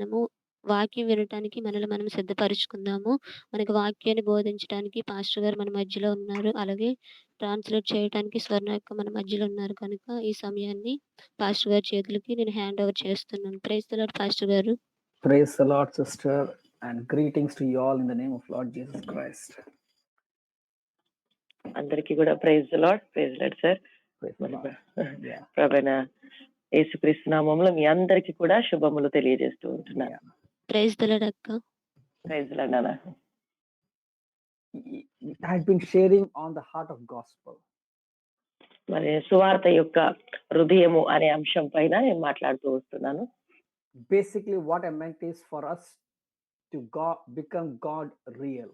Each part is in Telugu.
మనము వాక్యం వినటానికి మనల్ని మనం సిద్ధపరుచుకుందాము. మనకు వాక్యాన్ని బోధించడానికి పాస్టర్ గారు మన మధ్యలో ఉన్నారు. అలాగే ట్రాన్స్‌లేట్ చేయటానికి స్వర్ణక్క మన మధ్యలో ఉన్నారు కనుక, ఈ సమయాన్ని పాస్టర్ గారి చేతులకి నేను హ్యాండ్ ఓవర్ చేస్తున్నాను. ప్రైజ్ ది లార్డ్ పాస్టర్ గారు. Praise the Lord, sister, and greetings to you all in the name of Lord Jesus Christ. అందరికీ కూడా praise the Lord. Praise Lord sir. Praise the Lord. Yeah. ప్రభువైన యేసుక్రీస్తు నామములో మీ అందరికీ కూడా శుభములు తెలియజేస్తూ ఉంటున్నాను. Yeah. ప్రైజ్ ది లార్డ్ అక్క. ప్రైజ్ ది లార్డ్ నాన్న. I've been sharing on the heart of gospel. మరి సువార్త యొక్క హృదయము అనే అంశం పైన నేను మాట్లాడుతూ వస్తున్నాను. Basically, what I meant is for us to become God real.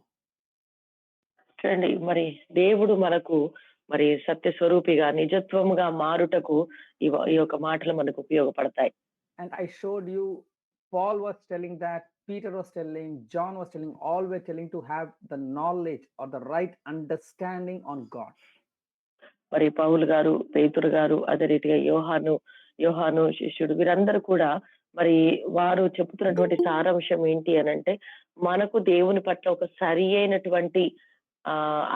చూడండి, మరి దేవుడు మనకు మరి సత్య స్వరూపిగా నిజత్వముగా మారుటకు ఈ యొక్క మాటలు మనకు ఉపయోగపడతాయి. And I showed you, Paul was telling that, Peter was telling, John was telling, all were telling to have the knowledge or the right understanding on God. మరి పౌలు గారు, పేతురు గారు, అదే రీతిగా యోహాను శిష్యుడు వీరందరూ కూడా మరి వారు చెబుతున్నటువంటి సారాంశం ఏంటి అని అంటే, మనకు దేవుని పట్ల ఒక సరి అయినటువంటి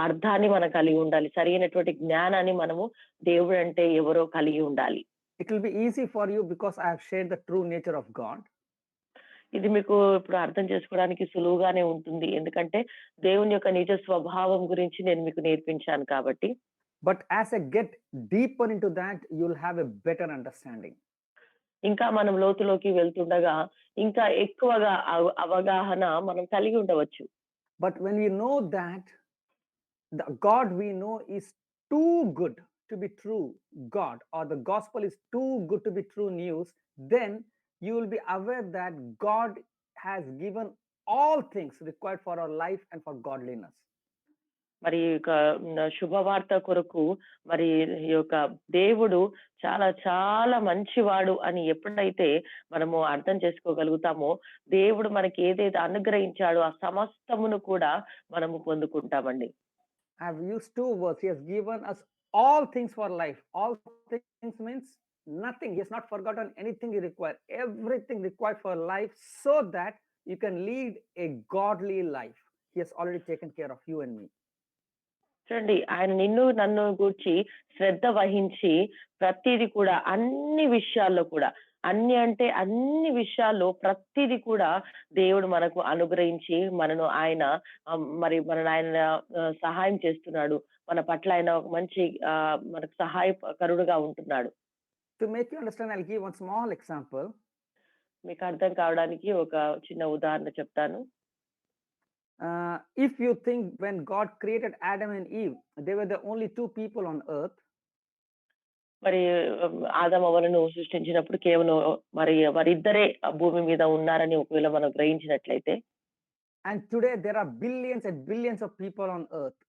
అర్థాన్ని మనం కలిగి ఉండాలి. సరి అయినటువంటి జ్ఞానాన్ని మనము దేవుడు అంటే ఎవరో కలిగి ఉండాలి. It will be easy for you because I have shared the true nature of God. ఇది మీకు ఇప్పుడు అర్థం చేసుకోవడానికి సులువుగానే ఉంటుంది, ఎందుకంటే దేవుని యొక్క నిజ స్వభావం గురించి నేను మీకు నేర్పించాను కాబట్టి. But as I get deeper into that, you'll have a better understanding. ఇంకా మనం లోతులోకి వెళ్తుండగా ఇంకా ఎక్కువగా అవగాహన మనం కలిగి ఉండవచ్చు. But when we know that the God we know is too good to be true God, or the gospel is too good to be true news, then you will be aware that God has given all things required for our life and for godliness. మరి శుభవార్త కొరకు మరి ఈ యొక్క దేవుడు చాలా చాలా మంచివాడు అని ఎప్పుడైతే మనము అర్థం చేసుకోగలుగుతామో, దేవుడు మనకి ఏదైతే అనుగ్రహించాడో ఆ సమస్తమును కూడా మనము పొందుకుంటామండి. I have used two words. He has given us all things for life. All things means nothing. He has not forgotten anything you require. Everything required for life so that you can lead a godly life. He has already taken care of you and me. చూడండి, ఆయన నన్ను గూర్చి శ్రద్ధ వహించి ప్రతిది కూడా అన్ని విషయాల్లో కూడా, అన్ని విషయాల్లో ప్రతిది కూడా దేవుడు మనకు అనుగ్రహించి మనను ఆయన సహాయం చేస్తున్నాడు. మన పట్ల ఆయన ఒక మంచి మనకు సహాయకరుడుగా ఉంటున్నాడు. To make you understand, I'll give one small example. మీకు అర్థం కావడానికి ఒక చిన్న ఉదాహరణ చెప్తాను. If you think when God created Adam and Eve, they were the only two people on earth. మరి ఆదాము అవ్వలను సృష్టించినప్పుడు కేవలం వారిద్దరే భూమి మీద ఉన్నారని ఒకవేళ మనం గ్రహించినట్లయితే, and today there are billions and billions of people on earth.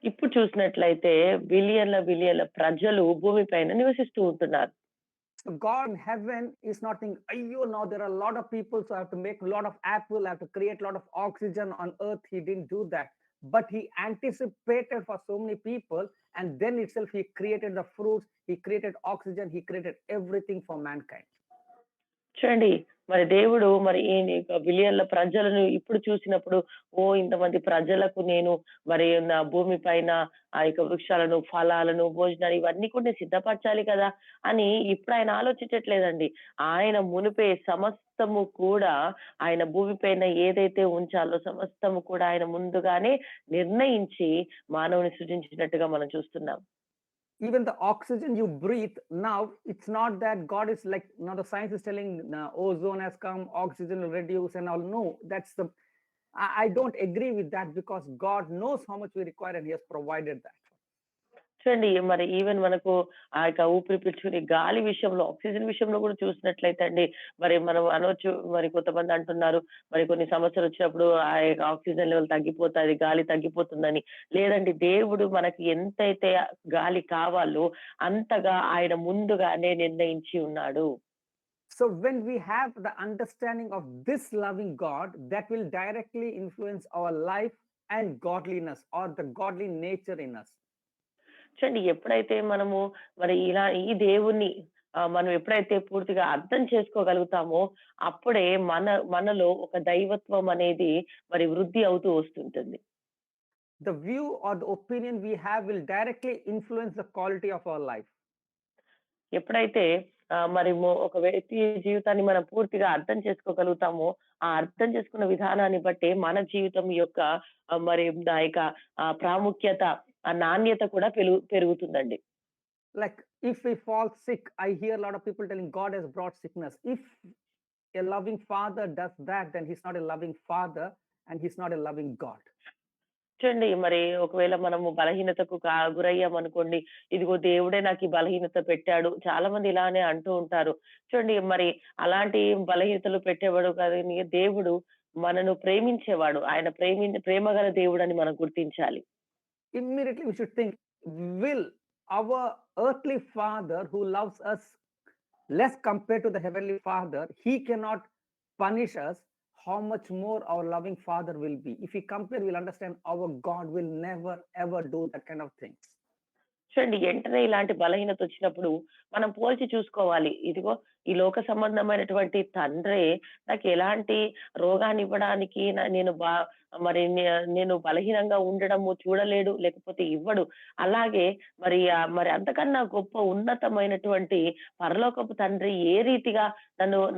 ఇప్పుడు చూసినట్లయితే బిలియన్ల ప్రజలు భూమి పైన నివసిస్తూ ఉంటున్నారు. So God in heaven is not thinking, "Ayyo, now there are a lot of people, so I have to make a lot of apple, I have to create a lot of oxygen on earth." He didn't do that. But he anticipated for so many people, and then itself he created the fruits, he created oxygen, he created everything for mankind. చూడండి, మరి దేవుడు మరి ఈ బిలియన్ల ప్రజలను ఇప్పుడు చూసినప్పుడు, ఇంతమంది ప్రజలకు నేను మరి నా భూమి పైన ఆ యొక్క వృక్షాలను, ఫలాలను, భోజనాలు ఇవన్నీ కూడా సిద్ధపరచాలి కదా అని ఇప్పుడు ఆయన ఆలోచించట్లేదండి. ఆయన మునిపే సమస్తము కూడా ఆయన భూమి పైన ఏదైతే ఉంచాలో సమస్తము కూడా ఆయన ముందుగానే నిర్ణయించి మానవుని సృజించినట్టుగా మనం చూస్తున్నాం. Even the oxygen you breathe now, it's not that God is like, now the science is telling ozone has come, oxygen will reduce and all. No, I don't agree with that, because God knows how much we require and he has provided that. చూడండి, మరి ఈవెన్ మనకు ఆ యొక్క ఊపిరి పీల్చుకునే గాలి విషయంలో, ఆక్సిజన్ విషయంలో కూడా చూసినట్లయితే అండి, మరి మనం అనొచ్చు, మరి కొంతమంది అంటున్నారు మరి కొన్ని సమస్యలు వచ్చినప్పుడు ఆ యొక్క ఆక్సిజన్ లెవెల్ తగ్గిపోతుంది, గాలి తగ్గిపోతుందని. లేదండి, దేవుడు మనకి ఎంతైతే గాలి కావాలో అంతగా ఆయన ముందుగానే నిర్ణయించి ఉన్నాడు. So when we have the understanding of this loving God, that will directly influence our life and godliness, or the godly nature in us. చూడండి, ఎప్పుడైతే మనము మరి ఇలా ఈ దేవుణ్ణి మనం ఎప్పుడైతే పూర్తిగా అర్థం చేసుకోగలుగుతామో, అప్పుడే మనలో ఒక దైవత్వం అనేది మరి వృద్ధి అవుతూ వస్తుంటుంది. The view or the opinion we have will directly influence the quality of our life. ఎప్పుడైతే మరి ఒక వ్యక్తి జీవితాన్ని మనం పూర్తిగా అర్థం చేసుకోగలుగుతామో, ఆ అర్థం చేసుకున్న విధానాన్ని బట్టే మన జీవితం యొక్క మరి ఆ యొక్క ప్రాముఖ్యత, ఆ నాణ్యత కూడా పెరుగుతుందండి. Like if we fall sick, I hear a lot of people telling God has brought sickness. If a loving father does that, then he's not a loving father and he's not a loving God. చూడండి మరి ఒకవేళ మనము బలహీనతకు గురయ్యామనుకోండి, ఇదిగో దేవుడే నాకు ఈ బలహీనత పెట్టాడు. చాలా మంది ఇలానే అంటూ ఉంటారు. చూడండి మరి అలాంటి బలహీనతలు పెట్టేవాడు కాదని దేవుడు మనను ప్రేమించేవాడు. ఆయన ప్రేమగల దేవుడని మనం గుర్తించాలి. Immediately we should think, will our earthly father who loves us less compared to the heavenly father, he cannot punish us, how much more our loving father will be. If we compare, we'll understand our God will never ever do that kind of things. చూడండి వెంటనే ఇలాంటి బలహీనత వచ్చినప్పుడు మనం పోల్చి చూసుకోవాలి. ఇదిగో ఈ లోక సంబంధమైనటువంటి తండ్రే నాకు ఎలాంటి రోగాన్ని ఇవ్వడానికి మరి నేను బలహీనంగా ఉండడము చూడలేడు, లేకపోతే ఇవ్వడు. అలాగే మరి అంతకన్నా గొప్ప ఉన్నతమైనటువంటి పరలోకపు తండ్రి ఏ రీతిగా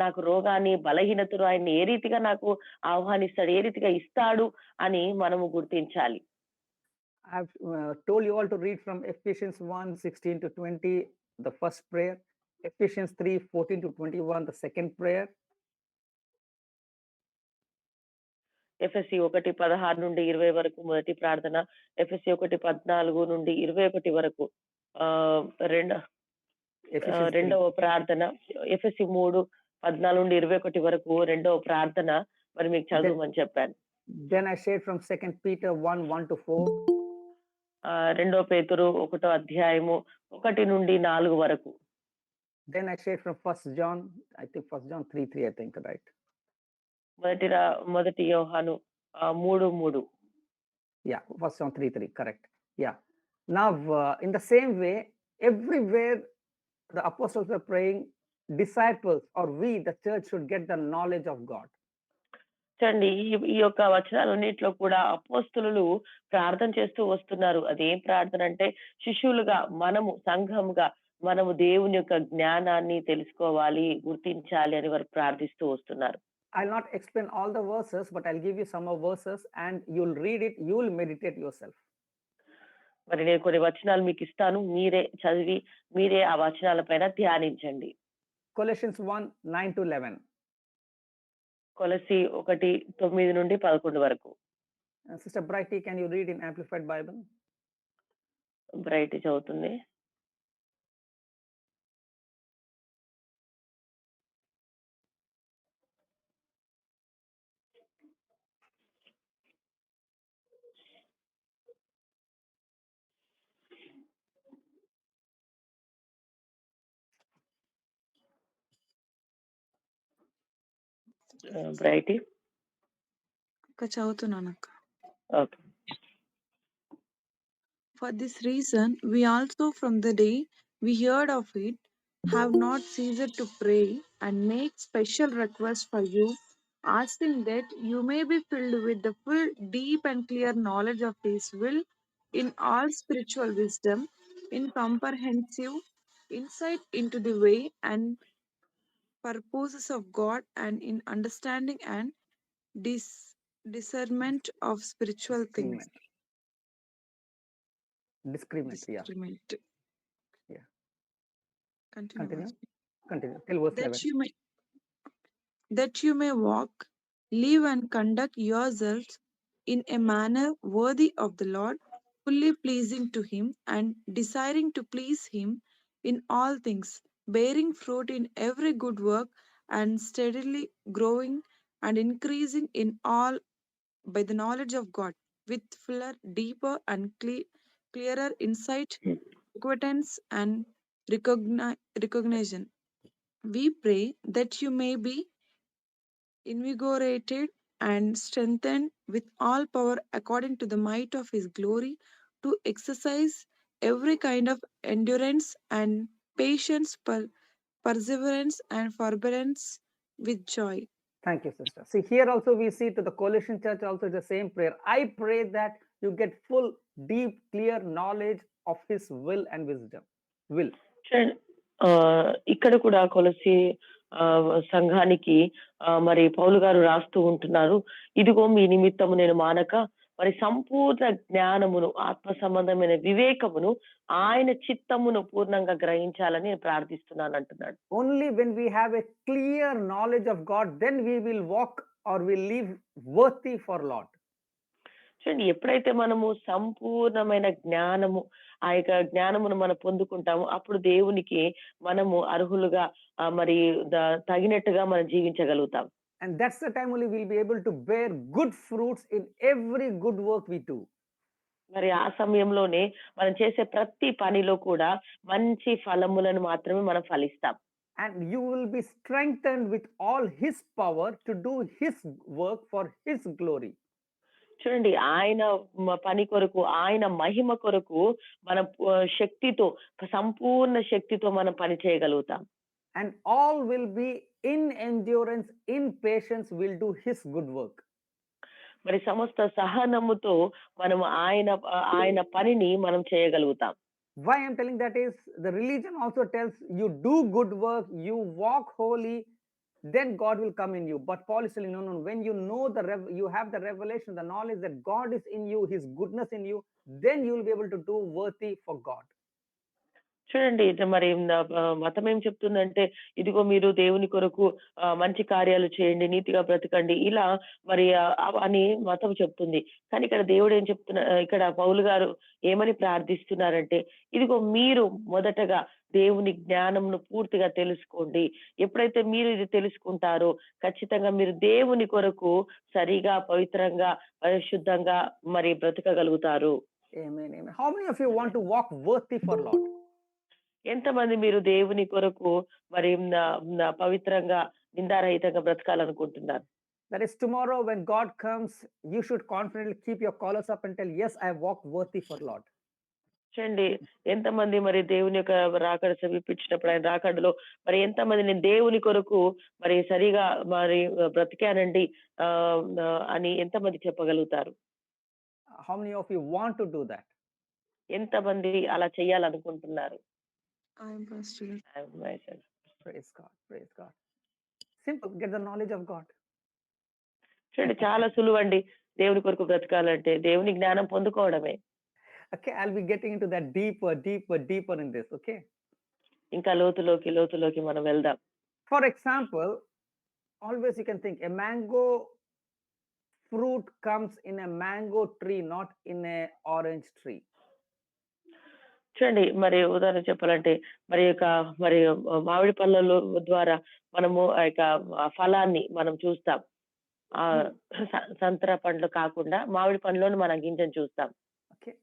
నాకు రోగాన్ని, బలహీనతను ఆయన ఏ రీతిగా నాకు ఆహ్వానిస్తాడు, ఏ రీతిగా ఇస్తాడు అని మనము గుర్తించాలి. I've told you all to read from Ephesians 1:16 to 20, the first prayer, Ephesians 3:14 to 21, the second prayer. FSC 1:16 నుండి 20 వరకు మొదటి ప్రార్థన, ఎఫ్ఎస్సి 1:14 నుండి 21 వరకు రెండవ ప్రార్థన, ఎఫ్ఎస్సి 3:14 నుండి 21 వరకు రెండవ ప్రార్థన మరి మీకు చదవమని చెప్పాను. Then I shared from 2 Peter 1:1 to 4. రెండో పేతురు 1వ అధ్యాయము 1 నుండి 4 వరకు. Then I shared from 1 John, I think 1 John 3:3, I think, right? మొదటి యోహాను 3:3. Yeah, 1 John 3:3, correct. Yeah. Now, in the same way, everywhere the apostles were praying, disciples or we, the church, should get the knowledge of God. చూడండి ఈ యొక్క వచనాలన్నిట్లో కూడా అపోస్తలులు ప్రార్థన చేస్తూ వస్తున్నారు. అదేం ప్రార్థన అంటే శిష్యులుగా సంఘముగా మనము దేవుని యొక్క జ్ఞానాన్ని తెలుసుకోవాలి, గుర్తించాలి అని వారు ప్రార్థిస్తూ వస్తున్నారు. I'll not explain all the verses, but I'll give you some of verses and you'll read it, you'll meditate yourself. మరి నేను కొన్ని వచనాలు మీకు ఇస్తాను, మీరే చదివి మీరే ఆ వచనాల పైన ధ్యానించండి. Colossians 1:9 to 11. కొలస్సీ 1:9 నుండి 11 వరకు. Sister Brighty, can you read in Amplified Bible? Bright చదువుతుంది. బ్రైటీ చదువుతున్నానక్క. Okay. For this reason, we also from the day we heard of it have not ceased to pray and make special requests for you, asking that you may be filled with the full, deep, and clear knowledge of His will in all spiritual wisdom, in comprehensive insight into the way and purposes of God, and in understanding and discernment of spiritual things. Discernment, yeah. Discernment. Yeah. Continue. Continue. Till verse 11. That you may walk, live, and conduct yourselves in a manner worthy of the Lord, fully pleasing to Him, and desiring to please Him in all things, bearing fruit in every good work, and steadily growing and increasing in all by the knowledge of God, with fuller, deeper, and clearer insight, acquaintance, and recognition. We pray that you may be invigorated and strengthened with all power according to the might of His glory, to exercise every kind of endurance and patience perseverance, and forbearance with joy. Thank you, sister. See, here also we see to the Colossian church also the same prayer. I pray that you get full, deep, clear knowledge of His will and wisdom. Will. చూడండి, ఇక్కడ కూడా కొలసి సంఘానికి మరి పౌలు గారు రాస్తూ ఉంటున్నారు. ఇదిగో మీ నిమిత్తము నేను మానక మరి సంపూర్ణ జ్ఞానమును, ఆత్మ సంబంధమైన వివేకమును, ఆయన చిత్తమును పూర్ణంగా గ్రహించాలని నేను ప్రార్థిస్తున్నాను అంటున్నాడు. Only when we have a clear knowledge of God, then we will walk or will live worthy for Lord. చూడండి, ఎప్పుడైతే మనము సంపూర్ణమైన జ్ఞానము, ఆ యొక్క జ్ఞానమును మనం పొందుకుంటామో అప్పుడు దేవునికి మనము అర్హులుగా మరి తగినట్టుగా మనం జీవించగలుగుతాం. And that's the time only we'll be able to bear good fruits in every good work we do. మరి ఆ సమయంలోనే మనం చేసే ప్రతి పనిలో కూడా మంచి ఫలములను మాత్రమే మనం ఫలిస్తాం. And you will be strengthened with all His power to do His work for His glory. చూడండి, ఆయన పని కొరకు, ఆయన మహిమ కొరకు మన శక్తితో, సంపూర్ణ శక్తితో మనం పని చేయగలుగుతాం. And all will be in endurance, in patience, will do His good work. మరి సమస్త సహనముతో మనం ఆయన పనిని మనం చేయగలుగుతాం. Why I'm telling that is, the religion also tells you do good work, you walk holy, then God will come in you. But Paul is telling, no. When you know you have the revelation, the knowledge that God is in you, His goodness in you, then you will be able to do worthy for God. చూడండి, మరి మతం ఏం చెప్తుందంటే, ఇదిగో మీరు దేవుని కొరకు మంచి కార్యాలు చేయండి, నీతిగా బ్రతకండి, ఇలా మరి అని మతం చెప్తుంది. కానీ ఇక్కడ దేవుడు ఏం ఇక్కడ పౌలు గారు ఏమని ప్రార్థిస్తున్నారంటే, ఇదిగో మీరు మొదటగా దేవుని జ్ఞానంను పూర్తిగా తెలుసుకోండి. ఎప్పుడైతే మీరు ఇది తెలుసుకుంటారో ఖచ్చితంగా మీరు దేవుని కొరకు సరిగా, పవిత్రంగా, పరిశుద్ధంగా మరి బ్రతకగలుగుతారు. Amen. How many of you want to walk worthy for Lord? ఎంతమంది మీరు దేవుని కొరకు మరి పవిత్రంగా, నిందారహితంగా బ్రతకాలనుకుంటున్నారు? That is, tomorrow when God comes, you should confidently keep your collars up and tell, yes, I walked worthy for Lord. చూడండి, ఎంతమంది మరి దేవుని యొక్క రాకడ సమీపించినప్పుడు, ఆయన రాకడలో మరి ఎంతమంది నేను దేవుని కొరకు మరి సరిగా మరి బ్రతికానండి అని ఎంతమంది చెప్పగలుగుతారు? How many of you want to do that? ఎంతమంది అలా చేయాలనుకుంటున్నారు? I am Pastor. Praise God. Praise God. Simple. Get the knowledge of God. చూడండి, చాలా సులువండి దేవుని కొరకు బ్రతకాలంటే. దేవుని జ్ఞానం పొందుకోవడమే. Okay, I'll be getting into that deeper in this. Okay. ఇంకా లోతులోకి మనం వెళ్దాం. For example, always you can think a mango fruit comes in a mango tree, not in a orange tree. చూడండి, మరి ఉదాహరణ చెప్పాలంటే మరి మరి మామిడి పళ్ళలో ద్వారా మనము ఆ యొక్క ఫలాన్ని మనం చూస్తాం. సంతర పండ్లు కాకుండా మామిడి పండ్లోని మనం గింజను చూస్తాం. Okay.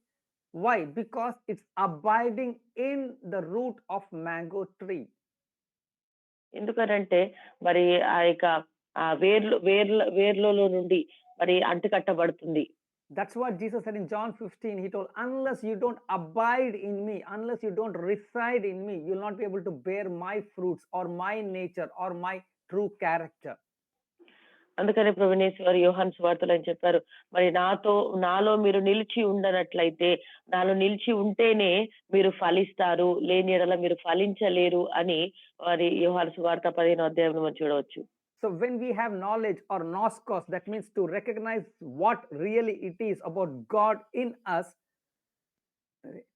Why? Because it's abiding in the root of mango tree. ఎందుకనంటే మరి ఆ యొక్క వేర్లలో నుండి మరి అంటుకట్టబడుతుంది. That's what Jesus said in John 15. He told, unless you don't abide in me, unless you don't reside in me, you'll not be able to bear my fruits or my nature or my true character. అందుకని ప్రభునేశ్వరు యోహాను సువార్తలో అని చెప్పారు, మరి నాలో మీరు నిలిచి ఉండనట్లయితే, నాలో నిలిచి ఉంటేనే మీరు ఫలిస్తారు, లేని యెడల మీరు ఫలించలేరు అని మరి యోహాను సువార్త 15వ అధ్యాయంలో మనం చూడవచ్చు. So when we have knowledge or noskos, that means to recognize what really it is about God in us.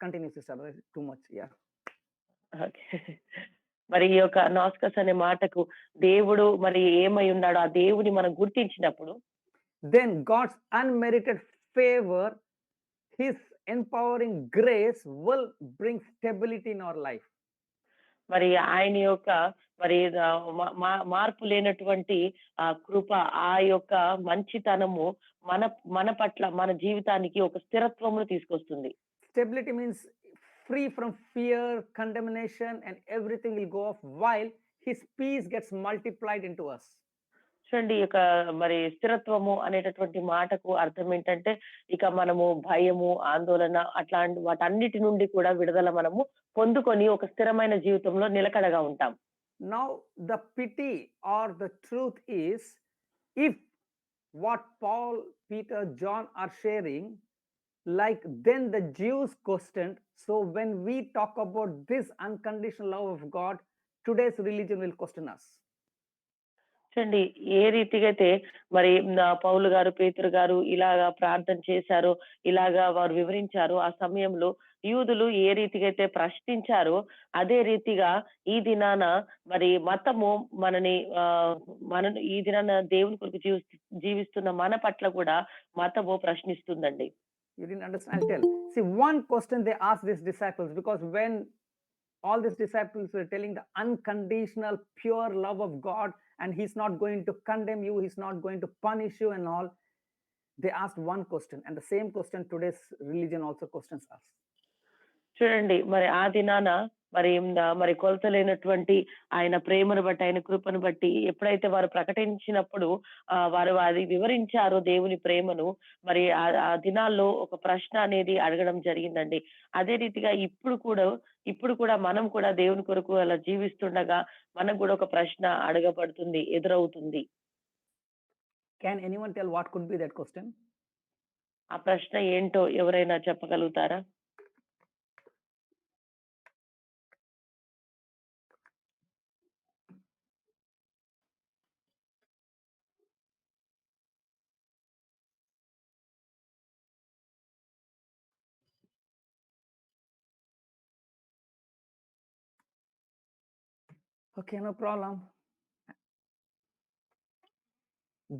Continue, sister. Too much, yeah. Okay. మరి ఈ యొక్క నాస్కస్ అనే మాటకు దేవుడు మరి ఏమై ఉన్నాడో ఆ దేవుని మనం గుర్తించినప్పుడు, then God's unmerited favor, His empowering grace will bring stability in our life. మరి ఆయన యొక్క మరి మార్పు లేనటువంటి ఆ కృప, ఆ యొక్క మంచితనము మన పట్ల, మన జీవితానికి ఒక స్థిరత్వమును తీసుకొస్తుంది. Stability means free from fear, condemnation, and everything will go off while His peace gets multiplied into us. చూడండి, ఇక మరి స్థిరత్వము అనేటటువంటి మాటకు అర్థం ఏంటంటే, ఇక మనము భయము, ఆందోళన అట్లాంటి వాటన్నిటి నుండి కూడా విడుదల మనము పొందుకొని ఒక స్థిరమైన జీవితంలో నిలకడగా ఉంటాం. Now the pity or the truth is, if what Paul, Peter, John are sharing, like then the Jews questioned. So when we talk about this unconditional love of God, today's religion will question us. చూడండి ఏ రీతిగా అయితే మరి పౌలు గారు, పేతురు గారు ఇలాగా ప్రార్థన చేశారో, ఇలాగా వారు వివరించారో, ఆ సమయంలో యూదులు ఏ రీతిగా అయితే ప్రశ్నించారో, అదే రీతిగా ఈ దినాన మరి మతము మనని మనను ఈ దినాన దేవుని కొరకు జీవిస్తున్న మన పట్ల కూడా మతము ప్రశ్నిస్తుందండి. You didn't understand? I'll tell. See, one question they asked these disciples, because when all these disciples were telling the unconditional, pure love of God, and He's not going to condemn you, He's not going to punish you, and all, they asked one question, and the same question today's religion also questions us. చూడండి మరి ఆ దినాన మరి మరి కొలతలేనటువంటి ఆయన ప్రేమను బట్టి, ఆయన కృపను బట్టి ఎప్పుడైతే వారు ప్రకటించినప్పుడు వారు అది వివరించారో దేవుని ప్రేమను, మరి ఆ దినాల్లో ఒక ప్రశ్న అనేది అడగడం జరిగిందండి. అదే రీతిగా ఇప్పుడు కూడా మనం కూడా దేవుని కొరకు అలా జీవిస్తుండగా మనకు కూడా ఒక ప్రశ్న అడగబడుతుంది, ఎదురవుతుంది. Can anyone tell what could be that question? ఆ ప్రశ్న ఏంటో ఎవరైనా చెప్పగలుగుతారా? Okay, no problem.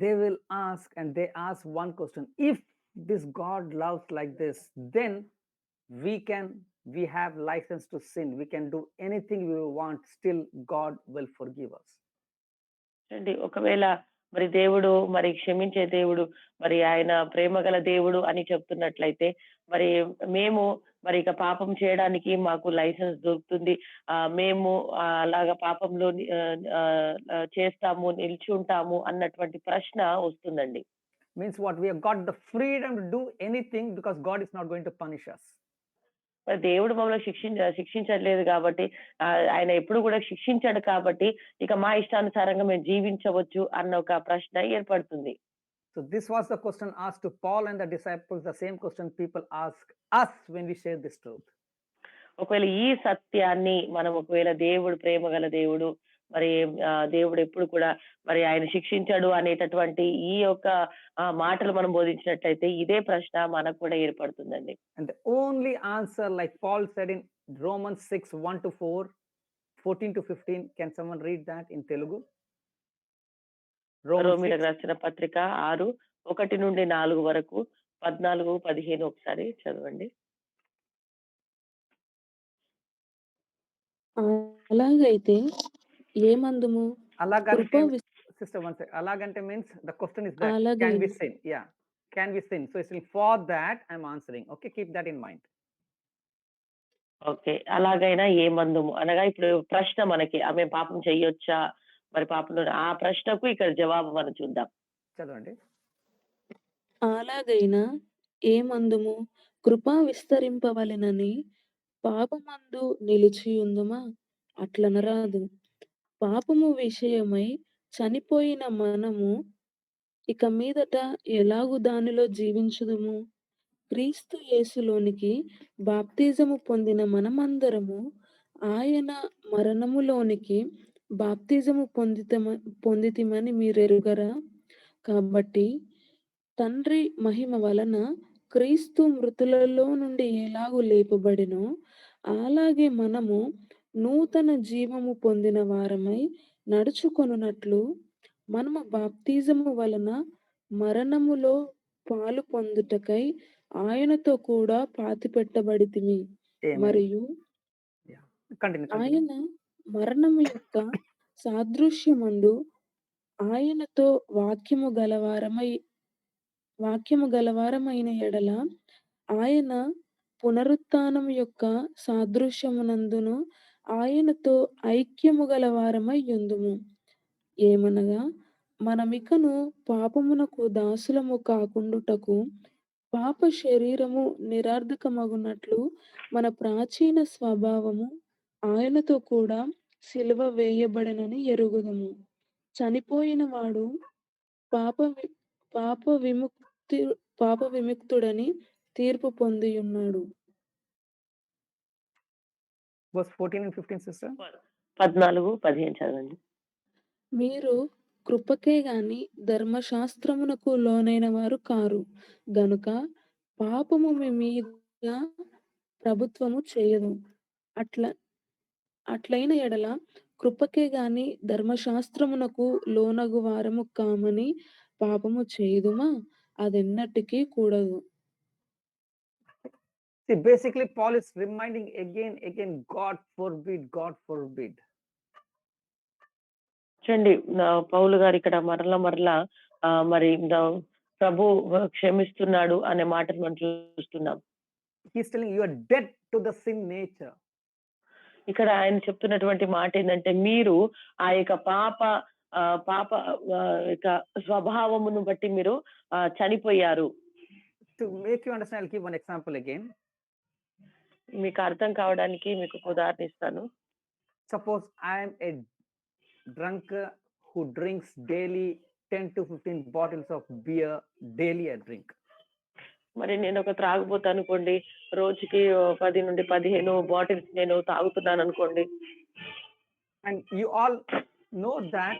They will ask, and they ask one question: if this God loves like this, then we have license to sin. We can do anything we want. Still, God will forgive us. అండి ఒకవేళ మరి దేవుడు మరి క్షమించే దేవుడు, మరి ఆయన ప్రేమగల దేవుడు అని చెప్తున్నట్లయితే, మరి మేము మరి ఇక పాపం చేయడానికి మాకు లైసెన్స్ దొరుకుతుంది. మేము అలాగా పాపంలో చేస్తాము, నిలిచి ఉంటాము అన్నటువంటి ప్రశ్న వస్తుందండి. Means what? We have got the freedom to do anything because God is not going to punish us. మరి దేవుడు మమ్మల్ని శిక్షించట్లేదు కాబట్టి, ఆయన ఎప్పుడు కూడా శిక్షించాడు కాబట్టి ఇక మా ఇష్టానుసారంగా మేము జీవించవచ్చు అన్న ఒక ప్రశ్న ఏర్పడుతుంది. So this was the question asked to Paul and the disciples, the same question people ask us when we share this truth. ఒకవేళ ఈ సత్యాన్ని మనం ఒకవేళ దేవుడు ప్రేమగల దేవుడు, మరి దేవుడు ఎప్పుడు కూడా మరి ఆయన శిక్షించాడు అనేటటువంటి ఈ యొక్క మాటలు మనం బోధించినట్లయితే ఇదే ప్రశ్న మనకు కూడా ఏర్పడుతుందండి. And the only answer, like Paul said in Romans 6:1-4, 14-15, can someone read that in Telugu? రోమీయులకు రాసిన పత్రిక 6:1-4 వరకు 14-15 ఒకసారి చదవండి. అలాగైతే ఏమందుము? Alagante, sister, one second. Alagante means the question is that can we sin? Yeah, can we sin? So it's for that I'm answering. Okay, keep that in mind. Okay. అలాగైనా ఏమందుము అనగా ఇప్పుడు ప్రశ్న మనకి ఆమె పాపం చెయ్యొచ్చా, మరి పాపంలో ఆ ప్రశ్నకు ఇక్కడ జవాబు మనం చూద్దాం. చదవండి. అలాగైనా ఏమందుము? కృప విస్తరింపవలెనని పాపమందు నిలిచియుందుమా? అట్లనరాదు. పాపము విషయమై చనిపోయిన మనము ఇక మీదట ఎలాగు దానిలో జీవించుదుము? క్రీస్తు యేసులోనికి బాప్తిజము పొందిన మనమందరము ఆయన మరణములోనికి బాప్తిజము పొందితిమని మీరెరుగరా? కాబట్టి తండ్రి మహిమ వలన క్రీస్తు మృతులలో నుండి ఎలాగు లేపబడెనో అలాగే మనము నూతన జీవము పొందిన వారమై నడుచుకొనున్నట్లు మనము బాప్తిజము వలన మరణములో పాలు పొందుటకై ఆయనతో కూడా పాతిపెట్టబడితిమి. మరియు ఆయన మరణము యొక్క సాదృశ్యమందు ఆయనతో వాక్యము గలవారమైన ఎడల ఆయన పునరుత్థానము యొక్క సాదృశ్యమునందును ఆయనతో ఐక్యము గలవారమై యుందుము. ఏమనగా మనమికను పాపమునకు దాసులము కాకుండుటకు పాప శరీరము నిరర్ధకమగునట్లు మన ప్రాచీన స్వభావము ఆయనతో కూడా సిలువ వేయబడెనని ఎరుగుదుము. చనిపోయిన వాడు పాప వి పాప విముక్తి పాప విముక్తుడని తీర్పు పొందియున్నాడు. Verse 14 and 15, sister. 14, 15 చదవండి. మీరు కృపకే గాని ధర్మశాస్త్రమునకు లోనైన వారు కారు. గనుక పాపము మీ మీద ప్రభుత్వము చేయదు. అట్లైన ఎడల కృపకే గాని ధర్మశాస్త్రమునకు లోనగు వారము కామని పాపము చేయుదుమా? అదెన్నటికీ కూడదు. See, basically, Paul is reminding again, God forbid, God forbid. చూడండి పౌలు గారు ఇక్కడ మరలా మరి ప్రభు క్షమిస్తున్నాడు అనే మాటను మనం చూస్తున్నాం. He's telling you are dead to the sin nature. ఇక్కడ ఆయన చెప్తున్నటువంటి మాట ఏంటంటే మీరు ఆ యొక్క పాప యొక్క స్వభావమును బట్టి మీరు చనిపోయారు. To make you understand, I'll give one example again. మీకు అర్థం కావడానికి మీకు ఒక ఉదాహరణ ఇస్తాను. Suppose I am a drunkard who drinks daily 10 to 15 bottles of beer daily. I drink. మరి నేను ఒక త్రాగుబోతు అనుకోండి, రోజుకి 10 నుండి 15 బాటిల్స్ నేను తాగుతున్నాను అనుకోండి. And you all know that.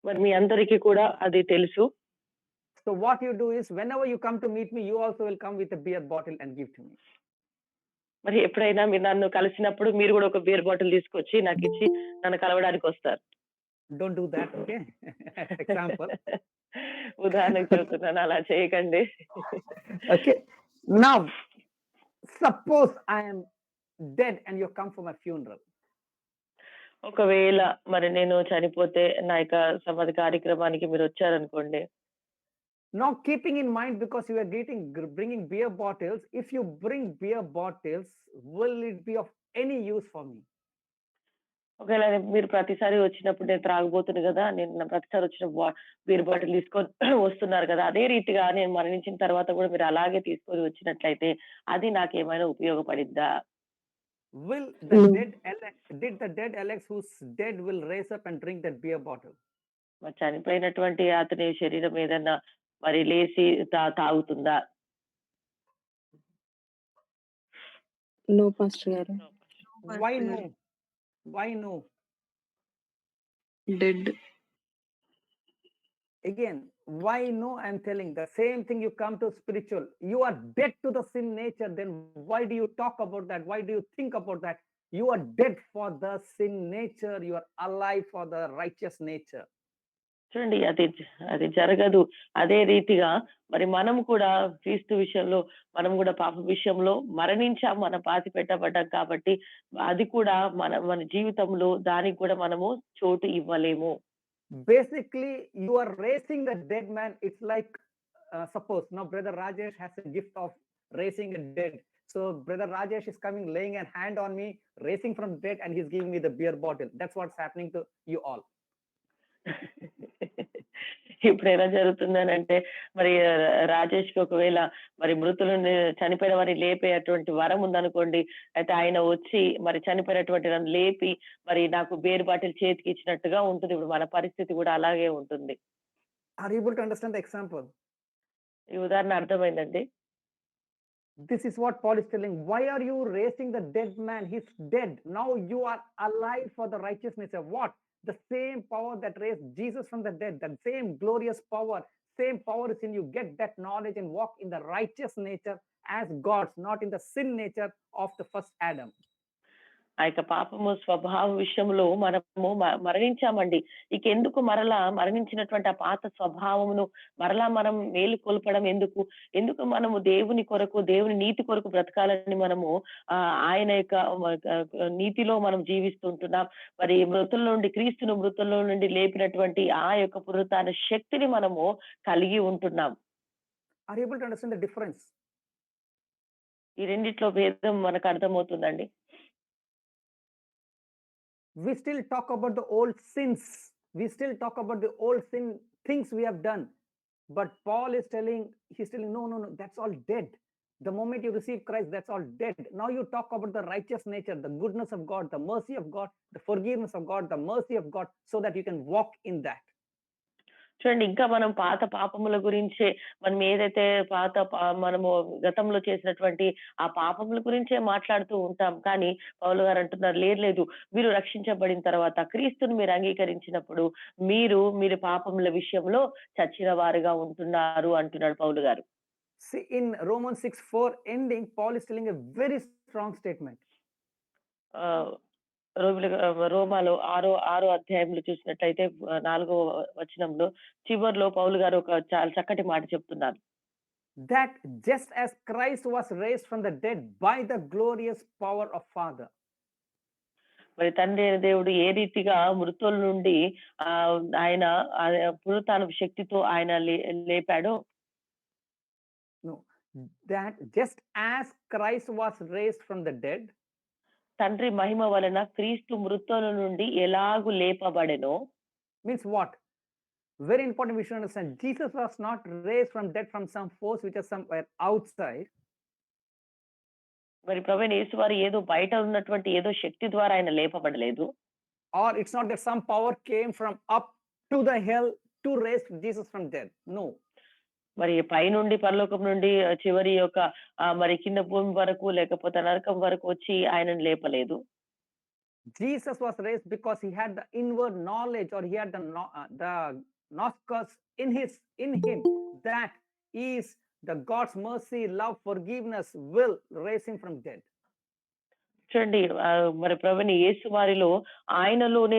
మరి మీ అందరికీ కూడా అది తెలుసు. So what you do is, whenever you come to meet me, you also will come with a beer bottle and give to me. మరి ఎప్పుడైనా మీరు నన్ను కలిసినప్పుడు మీరు కూడా ఒక బీర్ బాటిల్ తీసుకొచ్చి నాకు ఇచ్చి నన్ను కలవడానికి వస్తారు. Don't do that, okay? Example. ఉదాహరణకు చెప్తున్నాను, అలా చేయకండి. Okay. Now, suppose I am dead and you come for my funeral. ఒకవేళ మరి నేను చనిపోతే నా యొక్క సమాధి కార్యక్రమానికి మీరు వచ్చారనుకోండి. Now, keeping in mind, because you are bringing beer bottles, if you bring beer bottles, will it be of any use for me? ఒకవేళ మీరు ప్రతిసారి వచ్చినప్పుడు నేను త్రాగబోతున్నా కదా, నేను ప్రతిసారి వచ్చిన బీర్ బాటిల్ తీసుకొని వస్తున్నారు కదా, అదే రీతిగా నేను మరణించిన తర్వాత కూడా మీరు అలాగే తీసుకొని వచ్చినట్లయితే అది నాకేమైనా ఉపయోగపడిద్దా? Will the did the dead Alex who's dead will raise up and drink that beer bottle? మరి చనిపోయినటువంటి అతని శరీరం ఏదన్నా మరి లేచి తాగుతుందా? నో పాస్టర్ గారు. Why no? Why no? Dead. Again, why no? I'm telling the same thing. You come to spiritual, you are dead to the sin nature. Then why do you talk about that? Why do you think about that? You are dead for the sin nature. You are alive for the righteous nature. చూడండి, అది జరగదు. అదే రీతిగా మరి మనం కూడా క్రీస్తు విషయంలో మనం కూడా పాప విషయంలో మరణించాం, మనం పాతి పెట్టబడ్డాం కాబట్టి అది కూడా మన జీవితంలో దానికి కూడా మనము చోటు ఇవ్వలేము. Basically, you are raising the dead man. It's like, suppose now Brother Rajesh has a gift of raising a dead. So Brother Rajesh is coming, laying a hand on me, raising from dead, and he's giving me the beer bottle. That's what's happening to you all. ఇప్పుడు ఎలా జరుగుతుందని అంటే, మరి రాజేష్ కి ఒకవేళ మరి మృతులను చనిపోయిన వారిని లేపేటువంటి వరం ఉందనుకోండి, అయితే ఆయన వచ్చి మరి చనిపోయినటువంటి నన్ను లేపి మరి నాకు బీర్ బాటిల్ చేతికి ఇచ్చినట్టుగా ఉంటుంది. ఇప్పుడు మన పరిస్థితి కూడా అలాగే ఉంటుంది. Are you able to understand the example? ఈ ఉదాహరణ అర్థమైందండి? This is what Paul is telling. Why are you raising the dead man? He's dead. Now you are alive for the righteousness of what? The same power that raised Jesus from the dead, that same glorious power, same power is in you. Get that knowledge and walk in the righteous nature as God's, not in the sin nature of the first Adam. ఆ యొక్క పాపము స్వభావ విషయంలో మనము మరణించామండి. ఇక ఎందుకు మరలా మరణించినటువంటి ఆ పాత స్వభావమును మరలా మనం మేలుకొల్పడం ఎందుకు? ఎందుకు మనము దేవుని కొరకు, దేవుని నీతి కొరకు బ్రతకాలని మనము ఆయన యొక్క నీతిలో మనం జీవిస్తుంటున్నాం. మరి క్రీస్తును మృతుల్లో నుండి లేపినటువంటి ఆ యొక్క పునరుత్థాన శక్తిని మనము కలిగి ఉంటున్నాం. Are you able to understand the difference? ఈ రెండిట్లో భేదం మనకు అర్థమవుతుందండి. We still talk about the old sins. We still talk about the old sin things we have done. But Paul is telling, he's telling, no, that's all dead. The moment you receive Christ, that's all dead. Now you talk about the righteous nature, the goodness of God, the mercy of God, the forgiveness of God, the mercy of God, so that you can walk in that. చూడండి, ఇంకా మనం పాత పాపముల గురించే, మనం ఏదైతే మనము గతంలో చేసినటువంటి ఆ పాపముల గురించే మాట్లాడుతూ ఉంటాం. కానీ పౌలు గారు అంటున్నారు, లేదు లేదు, మీరు రక్షించబడిన తర్వాత క్రీస్తుని మీరు అంగీకరించినప్పుడు మీరు పాపముల విషయంలో చచ్చిన వారుగా ఉంటున్నారు అంటున్నాడు పౌలు గారు. See, in Romans 6:4 ending, Paul is telling a very strong statement. రోమాలో ఆరో అధ్యాయంలో చూసినట్లయితే 4వ వచనంలో చివర్లో పౌలు గారు ఒక చాలా చక్కటి మాట చెప్తున్నారు. That just as Christ was raised from the dead by the glorious power of Father. మరి తండ్రి అయిన దేవుడు ఏ రీతిగా మృతుల నుండి ఆయన పునరుత్థాన శక్తితో ఆయన లేపాడో, No, that just as Christ was raised from the dead, తండ్రి మహిమ వలన క్రీస్తు మృతుల నుండి ఎలాగు లేపబడెనో, means what? Very important we should understand. Jesus was not raised from dead from some force which is somewhere outside. మరి ప్రభువైన యేసు వారు ఏదో బయట ఉన్నటువంటి ఏదో శక్తి ద్వారా ఆయన లేపబడలేదు. Or it's not that some power came from up to the hell to raise Jesus from dead. No. మరి పైనుండి పరలోకం నుండి చివరి యొక్క మరి కింద భూమి వరకు లేకపోతే నరకం వరకు వచ్చి ఆయనను లేపలేదు. Jesus was raised because he had the inward knowledge, or he had the gnoscos in him, that is the God's mercy, love, forgiveness will raise him from dead. చూడండి, మరి ప్రభువైన యేసు వారిలో ఆయనలోనే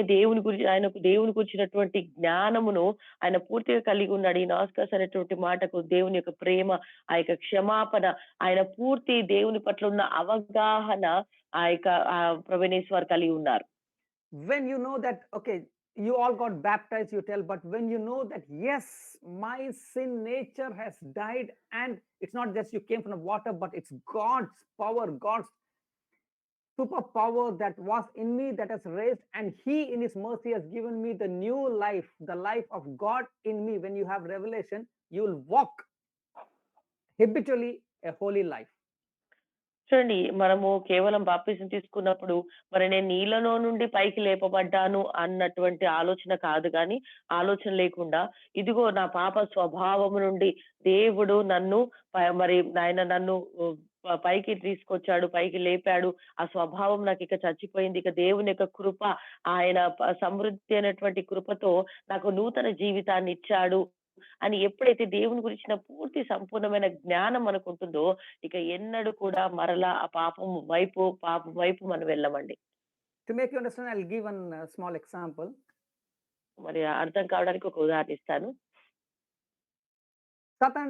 ఆయనకు దేవుని గురించినటువంటి జ్ఞానమును ఆయన పూర్తిగా కలిగి ఉన్నాడు. ఈ నాస్కస్ అనేటువంటి మాటకు దేవుని యొక్క ప్రేమ, ఆ యొక్క క్షమాపణ, ఆయన పూర్తి దేవుని పట్ల ఉన్న అవగాహన ఆ యొక్క ప్రభువైన యేసు వారు కలిగి ఉన్నారు. When you know that, okay, you all got baptized, you tell, but when you know that, yes, my sin nature has died, and it's not just you came from the water, but it's God's power, God's superpower that was in me that has raised, and he in his mercy has given me the new life, the life of God in me. When you have revelation, you will walk habitually a holy life. చూడండి, మనము కేవలం బాప్తిసం తీసుకున్నప్పుడు మరి నేను నీళ్ళలో నుండి పైకి లేపబడ్డాను అన్నటువంటి ఆలోచన కాదు, కానీ ఆలోచన లేకుండా ఇదిగో నా పాప స్వభావము నుండి దేవుడు మరి ఆయన నన్ను పైకి తీసుకొచ్చాడు, పైకి లేపాడు, ఆ స్వభావం నాకు ఇక చచ్చిపోయింది, ఇక దేవుని యొక్క కృప, ఆయన సమృద్ధి అయినటువంటి కృపతో నాకు నూతన జీవితాన్ని ఇచ్చాడు అని ఎప్పుడైతే దేవుని గురించిన పూర్తి సంపూర్ణమైన జ్ఞానం మనకు ఉంటుందో, ఇక ఎన్నడూ కూడా మరలా ఆ పాపం వైపు మనం వెళ్ళమండి. To make you understand, I'll give one small example. మరి అర్థం కావడానికి ఒక ఉదాహరణ ఇస్తాను. Satan,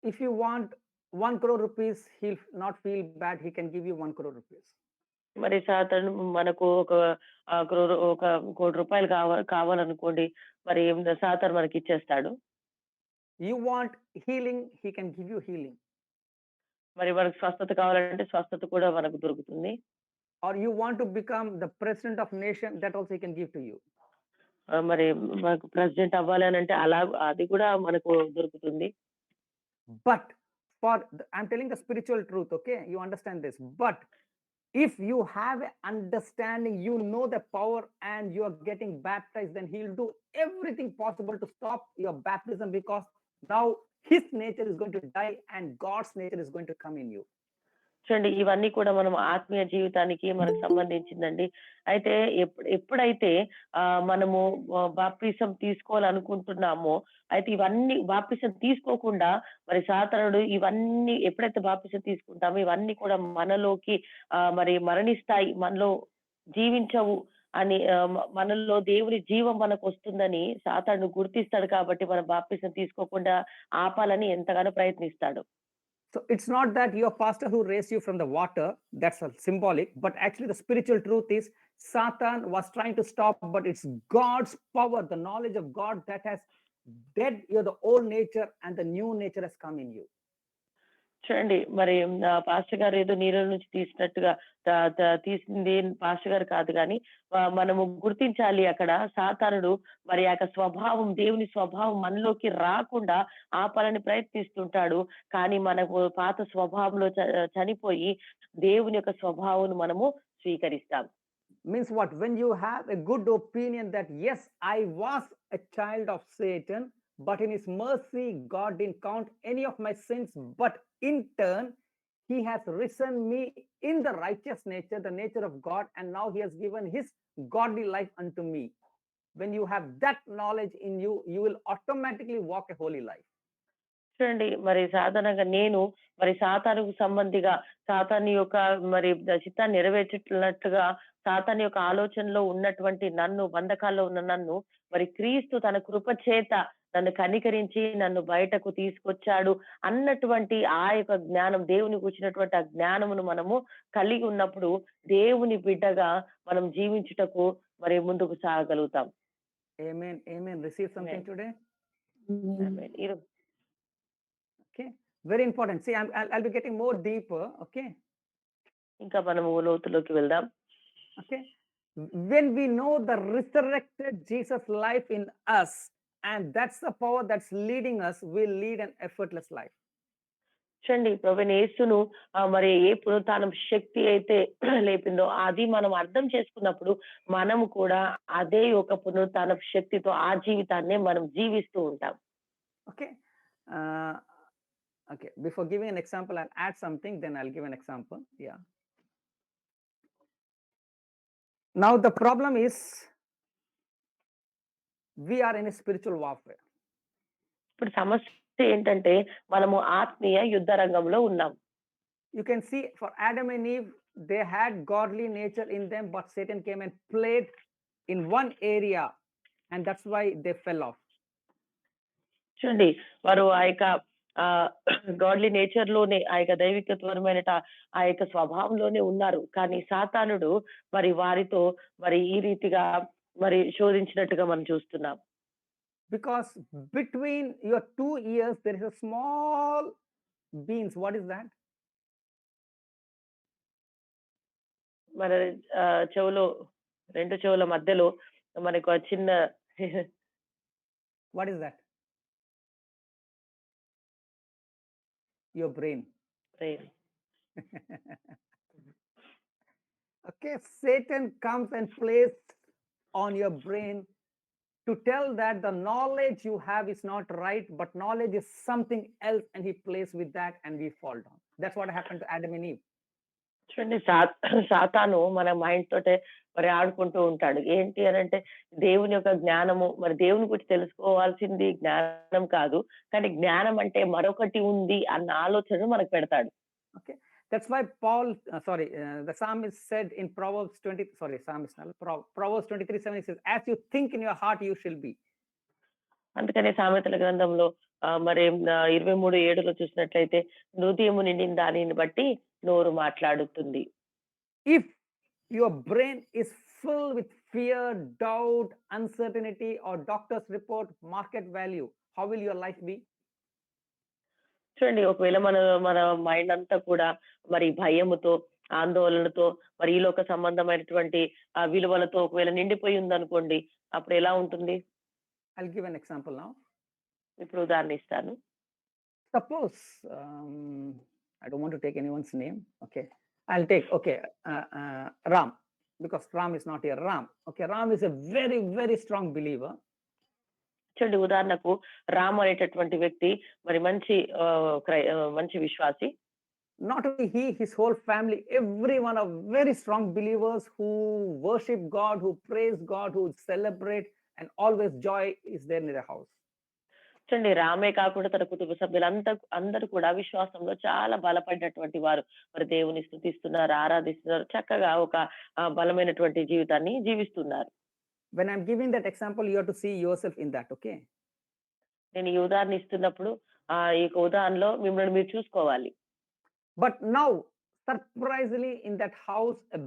if you want 1 crore rupees, he'll not feel bad, he can give you 1 crore rupees. మరి సాతాను మనకు ఒక కోటి రూపాయలు కావాలనుకోండి, మరి సాతాను మనకి ఇచ్చేస్తాడు. You want healing, he can give you healing. మరి మనకు స్వస్థత కావాలంటే స్వస్థత కూడా మనకు దొరుకుతుంది. Or you want to become the president of nation, that also he can give to you. మరి మనకు ప్రెసిడెంట్ అవ్వాలని అంటే అది కూడా మనకు దొరుకుతుంది. But I'm telling the spiritual truth, okay? You understand this. But if you have an understanding, you know the power, and you are getting baptized, then he'll do everything possible to stop your baptism, because now his nature is going to die and God's nature is going to come in you. చూడండి, ఇవన్నీ కూడా మనం ఆత్మీయ జీవితానికి మనకు సంబంధించిందండి. అయితే ఎప్పుడైతే మనము బాప్తిసం తీసుకోవాలనుకుంటున్నామో, అయితే ఇవన్నీ బాప్తిసం తీసుకోకుండా మరి సాతానుడు ఇవన్నీ ఎప్పుడైతే బాప్తిసం తీసుకుంటామో ఇవన్నీ కూడా మనలోకి మరి మరణిస్తాయి, మనలో జీవించవు అని, మనలో దేవుని జీవం మనకు వస్తుందని సాతానుడు గుర్తిస్తాడు. కాబట్టి మనం బాప్తిసం తీసుకోకుండా ఆపాలని ఎంతగానో ప్రయత్నిస్తాడు. So it's not that your pastor who raised you from the water, that's symbolic, but actually the spiritual truth is Satan was trying to stop, but it's God's power, the knowledge of God that has dead the old nature and the new nature has come in you. చూడండి మరి పాస్టర్ గారు ఏదో నీళ్ళ నుంచి తీసినట్టుగా త త తీసింది పాస్టర్ గారు కాదు గానీ, మనము గుర్తించాలి అక్కడ సాతానుడు మరి ఆ యొక్క స్వభావం, దేవుని స్వభావం మనలోకి రాకుండా ఆపాలని ప్రయత్నిస్తుంటాడు. కానీ మనకు పాత స్వభావంలో చనిపోయి దేవుని యొక్క స్వభావాన్ని మనము స్వీకరిస్తాం. Means what? When you have a good opinion that yes, I was a child of Satan, but in his mercy God didn't count any of my sins, but in turn he has risen me in the righteous nature, the nature of God, and now he has given his godly life unto me. When you have that knowledge in you, you will automatically walk a holy life. చూడండి మరి సాధారణంగా నేను మరి సాతానుకు సంబంధిగా సాతాను యొక్క మరి చిత్తాన్ని నెరవేర్చినట్లుగా సాతాను యొక్క ఆలోచనలో ఉన్నటువంటి నన్ను, బంధకాల్లో ఉన్న నన్ను మరి క్రీస్తు తన కృప చేత నన్ను కనికరించి నన్ను బయటకు తీసుకొచ్చాడు అన్నటువంటి ఆ యొక్క జ్ఞానం, దేవుని కూర్చున్నటువంటి ఆ జ్ఞానమును మనము కలిగి ఉన్నప్పుడు దేవుని బిడ్డగా మనం జీవించుటకు మరి ముందుకు సాగగలుగుతాం. Amen. Amen. Receive something Amen. today. Amen. Okay. Very important. See, I'll be getting more deeper. Okay. ఇంకా మనము లోతులోకి వెళ్దాం. Okay. When we know the resurrected Jesus life in us, and that's the power that's leading us, we'll lead an effortless life. చూడండి ప్రభువైన యేసును మరి ఏ పునరుత్థానం శక్తి అయితే లేపిందో అది మనం అర్థం చేసుకున్నప్పుడు మనము కూడా అదే ఒక పునరుత్థాన శక్తితో ఆ జీవితాన్నే మనం జీవిస్తూ ఉంటాం. Okay. Okay. Before giving an example, I'll add something, then I'll give an example. Yeah. Now the problem is we are in a spiritual warfare. ఇప్పుడు సమస్య ఏంటంటే మనము ఆత్మీయ యుద్ధ రంగంలో ఉన్నాం. You can see for Adam and Eve, they had godly nature in them, but Satan came and played in one area, and that's why they fell off. చూడండి వారు ఆ యొక్క గాడ్లీ నేచర్ లోనే ఆ యొక్క దైవికత్వమైన ఆ యొక్క స్వభావంలోనే ఉన్నారు. కానీ సాతానుడు మరి వారితో మరి ఈ రీతిగా మరి శోధించినట్టుగా మనం చూస్తున్నాం. Because between your 2 ears there is a small beans. What is that? మన చెవులో 2 చెవుల మధ్యలో మనకు చిన్న What is that? Your brain. brain. Okay, Satan comes and plays on your brain to tell that the knowledge you have is not right, but knowledge is something else, and he plays with that and we fall down. That's what happened to Adam and Eve. చూడండి సాతాను మన మైండ్ తోటే మరి ఆడుకుంటూ ఉంటాడు. ఏంటి అనంటే దేవుని యొక్క జ్ఞానము మరి దేవుని గురించి తెలుసుకోవాల్సింది జ్ఞానం కాదు, కానీ జ్ఞానం అంటే మరొకటి ఉంది అన్న ఆలోచన మనకు పెడతాడు. Okay, that's why Paul, the psalmist said in Proverbs 20, Proverbs 23:7, he says, as you think in your heart, you shall be. అందుకనే సామెతల గ్రంథంలో మరి 23:7లో చూసినట్లయితే హృదయము నిండిన దానిని బట్టి నోరు మాట్లాడుతుంది. If your brain is filled with fear, doubt, uncertainty, or doctor's report, market value, how will your life be? చూడండి ఒకవేళ మన మైండ్ అంతా కూడా మరి భయముతో, ఆందోళనతో, మరి ఈ లోక సంబంధమైనటువంటి విలువలతో ఒకవేళ నిండిపోయి ఉందనుకోండి, అప్పుడు ఎలా ఉంటుంది? I'll give an example now. ఇప్పుడు ఉదాహరణ ఇస్తాను. Suppose I don't want to take anyone's name. Okay, I'll take Ram, because Ram is not here. Ram. Okay, Ram is a very, very strong believer. చూడండి ఉదాహరణకు రామ్ అనేటటువంటి వ్యక్తి మరి మంచి విశ్వాసి. Not only he, his whole family, everyone are very strong believers who worship God, who praise God, who celebrate, and always joy is there in their house. చూడండి రామే కాకుండా తన కుటుంబ సభ్యులంతా అందరూ కూడా విశ్వాసంలో చాలా బలపడినటువంటి వారు మరి దేవుని స్తుతిస్తున్నారు, ఆరాధిస్తున్నారు, చక్కగా ఒక బలమైనటువంటి జీవితాన్ని జీవిస్తున్నారు. When I'm giving that example, you have to see yourself in that. Okay, నేను ఈ ఉదాహరణ ఇస్తున్నప్పుడు ఈ ఉదాహరణలో మిమ్మల్ని మీరు చూసుకోవాలి. But now, surprisingly, in that house, a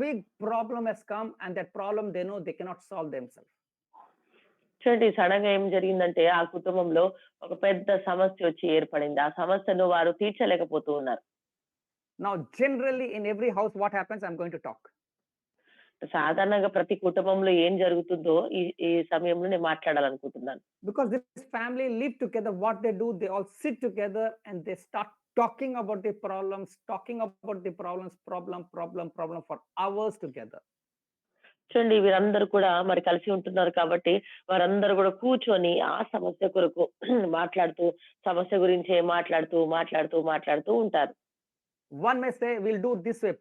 big problem has come, and that problem they know they cannot solve themselves. చూడండి సడెన్‌గా ఏం జరిగిందంటే ఆ కుటుంబంలో ఒక పెద్ద సమస్య వచ్చి ఏర్పడింది. ఆ సమస్యను వారు తీర్చలేకపోతూ ఉన్నారు. Now, generally, in every house, what happens? I'm going to talk. సాధారణంగా ప్రతి కుటుంబంలో ఏం జరుగుతుందో ఈ ఈ సమయంలో నేను మాట్లాడాలనుకుంటున్నాను. Because this family live together, what they do, they all sit together and they start talking about the problems, problem for hours together. చూడండి వీరందరూ కూడా మరి కలిసి ఉంటున్నారు కాబట్టి వారందరూ కూడా కూర్చొని ఆ సమస్య కొరకు మాట్లాడుతూ సమస్య గురించే మాట్లాడుతూ ఉంటారు. One may say, we'll do this way.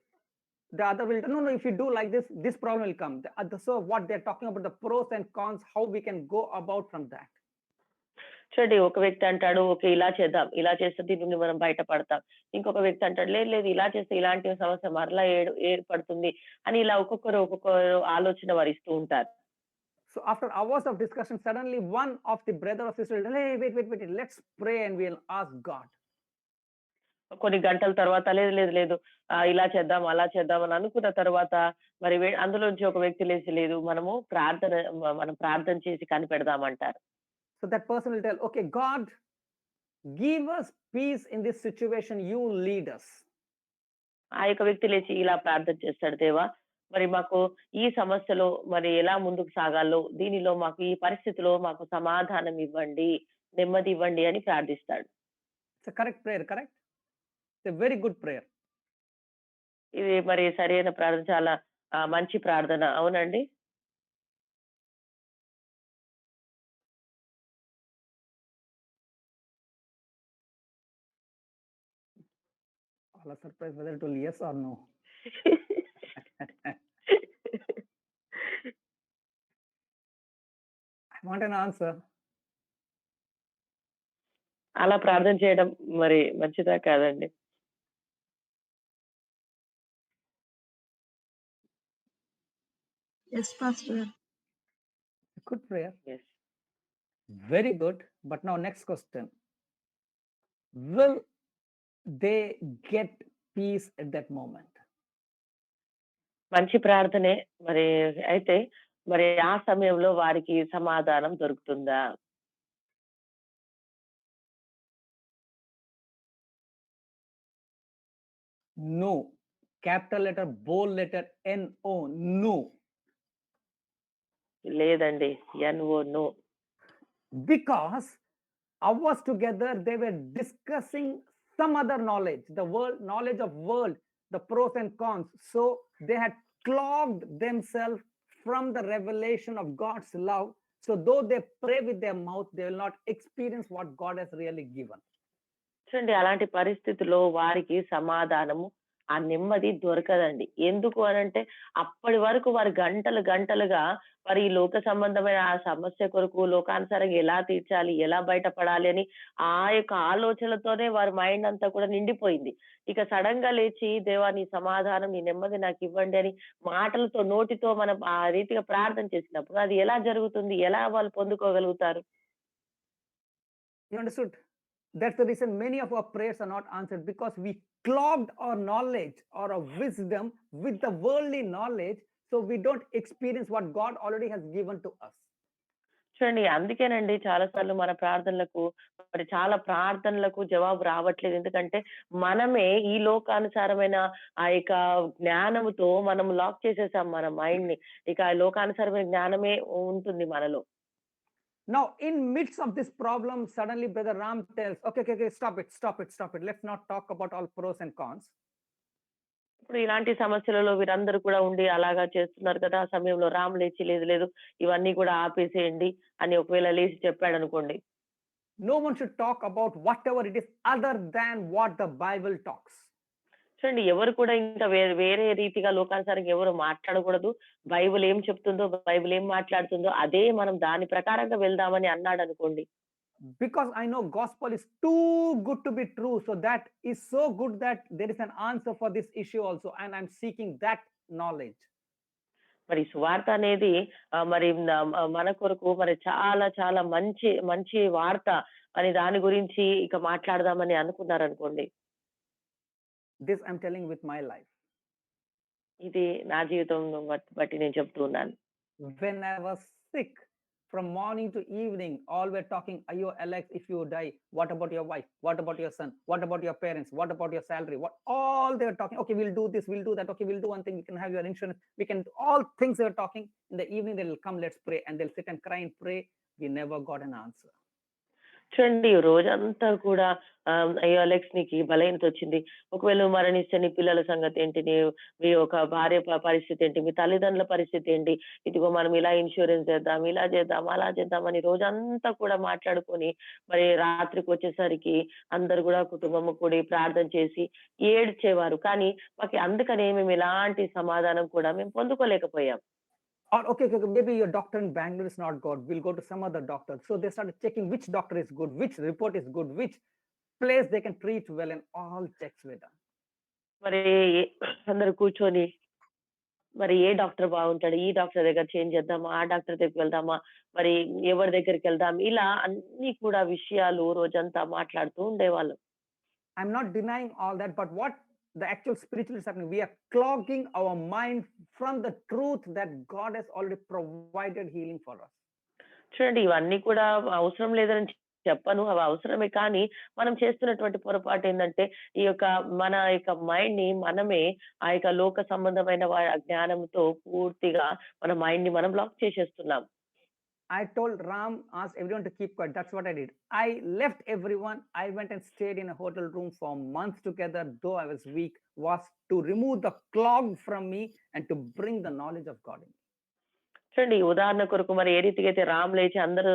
The other will, no, no, if you do like this problem will come. So what they're talking about, the pros and cons, how we can go about from that. చూడండి ఒక వ్యక్తి అంటాడు ఓకే ఇలా చేద్దాం, ఇలా చేస్తే దీని నుండి మనం బయటపడతాం. ఇంకొక వ్యక్తి అంటాడు లేదు లేదు ఇలా చేస్తే ఇలాంటి సమస్య మరలా ఏర్పడుతుంది అని ఇలా ఒక్కొక్కరు ఆలోచన వారిస్తూ ఉంటారు. So after hours of discussion, suddenly one of the brother or sister will, hey, wait, let's pray and we'll ask God. కొన్ని గంటల తర్వాత లేదు ఇలా చేద్దాం అలా చేద్దాం అని అనుకున్న తర్వాత మరి అందులోంచి ఒక వ్యక్తి లేచి లేదు మనం ప్రార్థన చేసి కనిపెడదామంటారు. So that person will tell, okay, God, give us peace in this situation, you lead us. ఆ యొక్క వ్యక్తి లేచి ఇలా ప్రార్థన చేస్తాడు, దేవా మరి మాకు ఈ సమస్యలో మరి ఎలా ముందుకు సాగాలో దీనిలో మాకు ఈ పరిస్థితిలో మాకు సమాధానం ఇవ్వండి, నెమ్మది ఇవ్వండి అని ప్రార్థిస్తాడు. It's a correct prayer, correct? It's a very good prayer. ఇది మరి సరైన ప్రార్థన, చాలా మంచి ప్రార్థన. అవునండి. All are surprised whether it will yes or no. I want an answer. అలా ప్రార్థన చేయడం మరి మంచిదా కాదండి? Yes, Pastor. Good prayer. Yes. Very good. But now next question. Will they get peace at that moment? మంచి ప్రార్థనే. మరి అయితే మరి ఆ సమయంలో వారికి సమాధానం దొరుకుతుందా? No. Capital letter, bold letter, N-O. No. లేదండి. NO no. Because hours together they were discussing some other knowledge, knowledge of world, the pros and cons. So they had clogged themselves from the revelation of God's love. So though they pray with their mouth, they will not experience what God has really given. చూడండి అలాంటి పరిస్థితిలో వారికి సమాధానము, ఆ నెమ్మది దొరకదండి. ఎందుకు అనంటే అప్పటి వరకు వారు గంటలుగా వారు ఈ లోక సంబంధమైన ఆ సమస్య కొరకు లోకానుసారంగా ఎలా తీర్చాలి, ఎలా బయటపడాలి అని ఆ యొక్క ఆలోచనలతోనే వారి మైండ్ అంతా కూడా నిండిపోయింది. ఇక సడెన్ గా లేచి దేవా నీ సమాధానం, నీ నెమ్మది నాకు ఇవ్వండి అని మాటలతో నోటితో మనం ఆ రీతిగా ప్రార్థన చేసినప్పుడు అది ఎలా జరుగుతుంది? ఎలా వాళ్ళు పొందుకోగలుగుతారు? You understood? That's the reason many of our prayers are not answered, because we clogged our knowledge or our wisdom with the worldly knowledge, so we don't experience what God already has given to us. చూడండి అందుకేనండి చాలా సార్లు మన ప్రార్థనలకు మరి చాలా ప్రార్థనలకు జవాబు రావట్లేదు. ఎందుకంటే మనమే ఈ లోకానుసారమైన ఆ యొక్క జ్ఞానముతో మనం లాక్ చేసేసాం మన మైండ్ ని. ఇక ఆ లోకానుసారమైన జ్ఞానమే ఉంటుంది మనలో. Now, in midst of this problem, suddenly Brother Ram tells, okay, stop it. Let's not talk about all pros and cons. ఇప్పుడు ఇలాంటి సమస్యలలో వీరందరూ కూడా ఉండి అలాగా చేస్తున్నారు కదా! ఆ సమయంలో రామ్ లేచి లేదు ఇవన్నీ కూడా ఆపేసేయండి అని ఒకవేళ లేచి చెప్పాడనుకోండి. No one should talk about whatever it is other than what the Bible talks. చూడండి ఎవరు కూడా ఇంకా వేరే రీతిగా లోకానుసారంగా ఎవరు మాట్లాడకూడదు. బైబిల్ ఏం చెప్తుందో, బైబిల్ ఏం మాట్లాడుతుందో అదే మనం దాని ప్రకారంగా వెళ్దామని అన్నాడనుకోండి. Because I know gospel is too good to be true, so that is so good that there is an answer for this issue also, and I'm seeking that knowledge. మరి సువార్త అనేది మరి మన కొరకు మరి చాలా మంచి వార్త అని దాని గురించి ఇక మాట్లాడదామని అనుకున్నారనుకోండి. This I'm telling with my life. ఇది నా జీవితం బట్టి నేను చెప్తూ ఉన్నాను. When I was sick, from morning to evening, all were talking, Ayo, Alex, if you die, what about your wife? What about your son? What about your parents? What about your salary? What all they were talking, okay, we'll do this, we'll do that, okay, we'll do one thing, we can have your insurance, we can, all things they were talking. In the evening, they'll come, let's pray, and they'll sit and cry and pray. We never got an answer. చూడండి రోజంతా కూడా అయ్యో అలెక్స్ నీకు ఈ బలహీనత వచ్చింది. ఒకవేళ నువ్వు మరణిస్తే నీ పిల్లల సంగతి ఏంటి? మీ ఒక భార్య పరిస్థితి ఏంటి? మీ తల్లిదండ్రుల పరిస్థితి ఏంటి? ఇదిగో మనం ఇలా ఇన్సూరెన్స్ చేద్దాం, ఇలా చేద్దాం, అలా చేద్దాం అని రోజంతా కూడా మాట్లాడుకొని మరి రాత్రికి వచ్చేసరికి అందరూ కూడా కుటుంబం కూడి ప్రార్థన చేసి ఏడ్చేవారు. కానీ మాకు అందుకనే మేము ఎలాంటి సమాధానం కూడా మేము పొందుకోలేకపోయాం. Or okay, maybe your doctor in Bangalore is not good, we'll go to some other doctor. So they started checking which doctor is good, which report is good, which place they can treat well, and all checks were done. మరి అందరూ కూర్చొని మరి ఏ డాక్టర్ బాగుంటాడు? ఈ డాక్టర్ దగ్గర చేంజ్ చేద్దామా? ఆ డాక్టర్ దగ్గరికి వెళ్దామా? మరి ఎవరి దగ్గరికి వెళ్దాం? ఇలా అన్ని కూడా విషయాలు రోజంతా మాట్లాడుతూ ఉండేవాళ్ళం. I'm not denying all that, but what the actual spiritual is happening, we are clogging our mind from the truth that God has already provided healing for us. చూడండి ఇవన్నీ కూడా అవసరం లేదని చెప్పను. అవి అవసరమే. కానీ మనం చేస్తున్నటువంటి పొరపాటు ఏందంటే ఈ యొక్క మన యొక్క మైండ్‌ని మనమే ఆ యొక్క లోక సంబంధమైన జ్ఞానంతో పూర్తిగా మన మైండ్‌ని మనం బ్లాక్ చేసేస్తున్నాం. I told Ram, asked everyone to keep quiet. That's what I did. I left everyone. I went and stayed in a hotel room for months together, though I was weak, was to remove the clog from me and to bring the knowledge of God in me. చూడండి ఉదాహరణ కొరకు మరి ఏ రీతిగా అయితే రామ్ లేచి అందరూ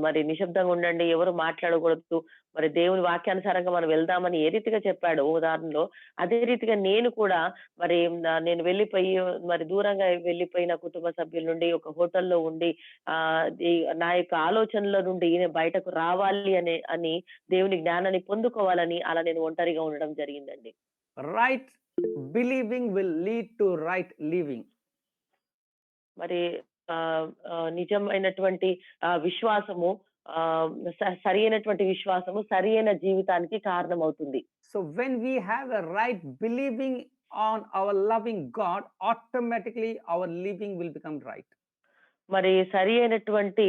మరి నిశ్శబ్దంగా ఉండండి, ఎవరు మాట్లాడకూడదు, మరి దేవుని వాక్యానుసారంగా మనం వెళ్దామని ఏ రీతిగా చెప్పాడో ఉదాహరణలో, అదే రీతిగా నేను కూడా మరి నేను వెళ్ళిపోయి మరి దూరంగా వెళ్ళిపోయిన కుటుంబ సభ్యుల నుండి ఒక హోటల్లో ఉండి నా యొక్క ఆలోచనల నుండి నేను బయటకు రావాలి అని దేవుని జ్ఞానాన్ని పొందుకోవాలని అలా నేను ఒంటరిగా ఉండడం జరిగిందండి. Right believing will lead to right living. మరి నిజమైనటువంటి విశ్వాసము సరి అయినటువంటి విశ్వాసము సరి అయిన జీవితానికి కారణమవుతుంది. So when we have a right believing on our loving God, automatically our living will become right. మరి సరి అయినటువంటి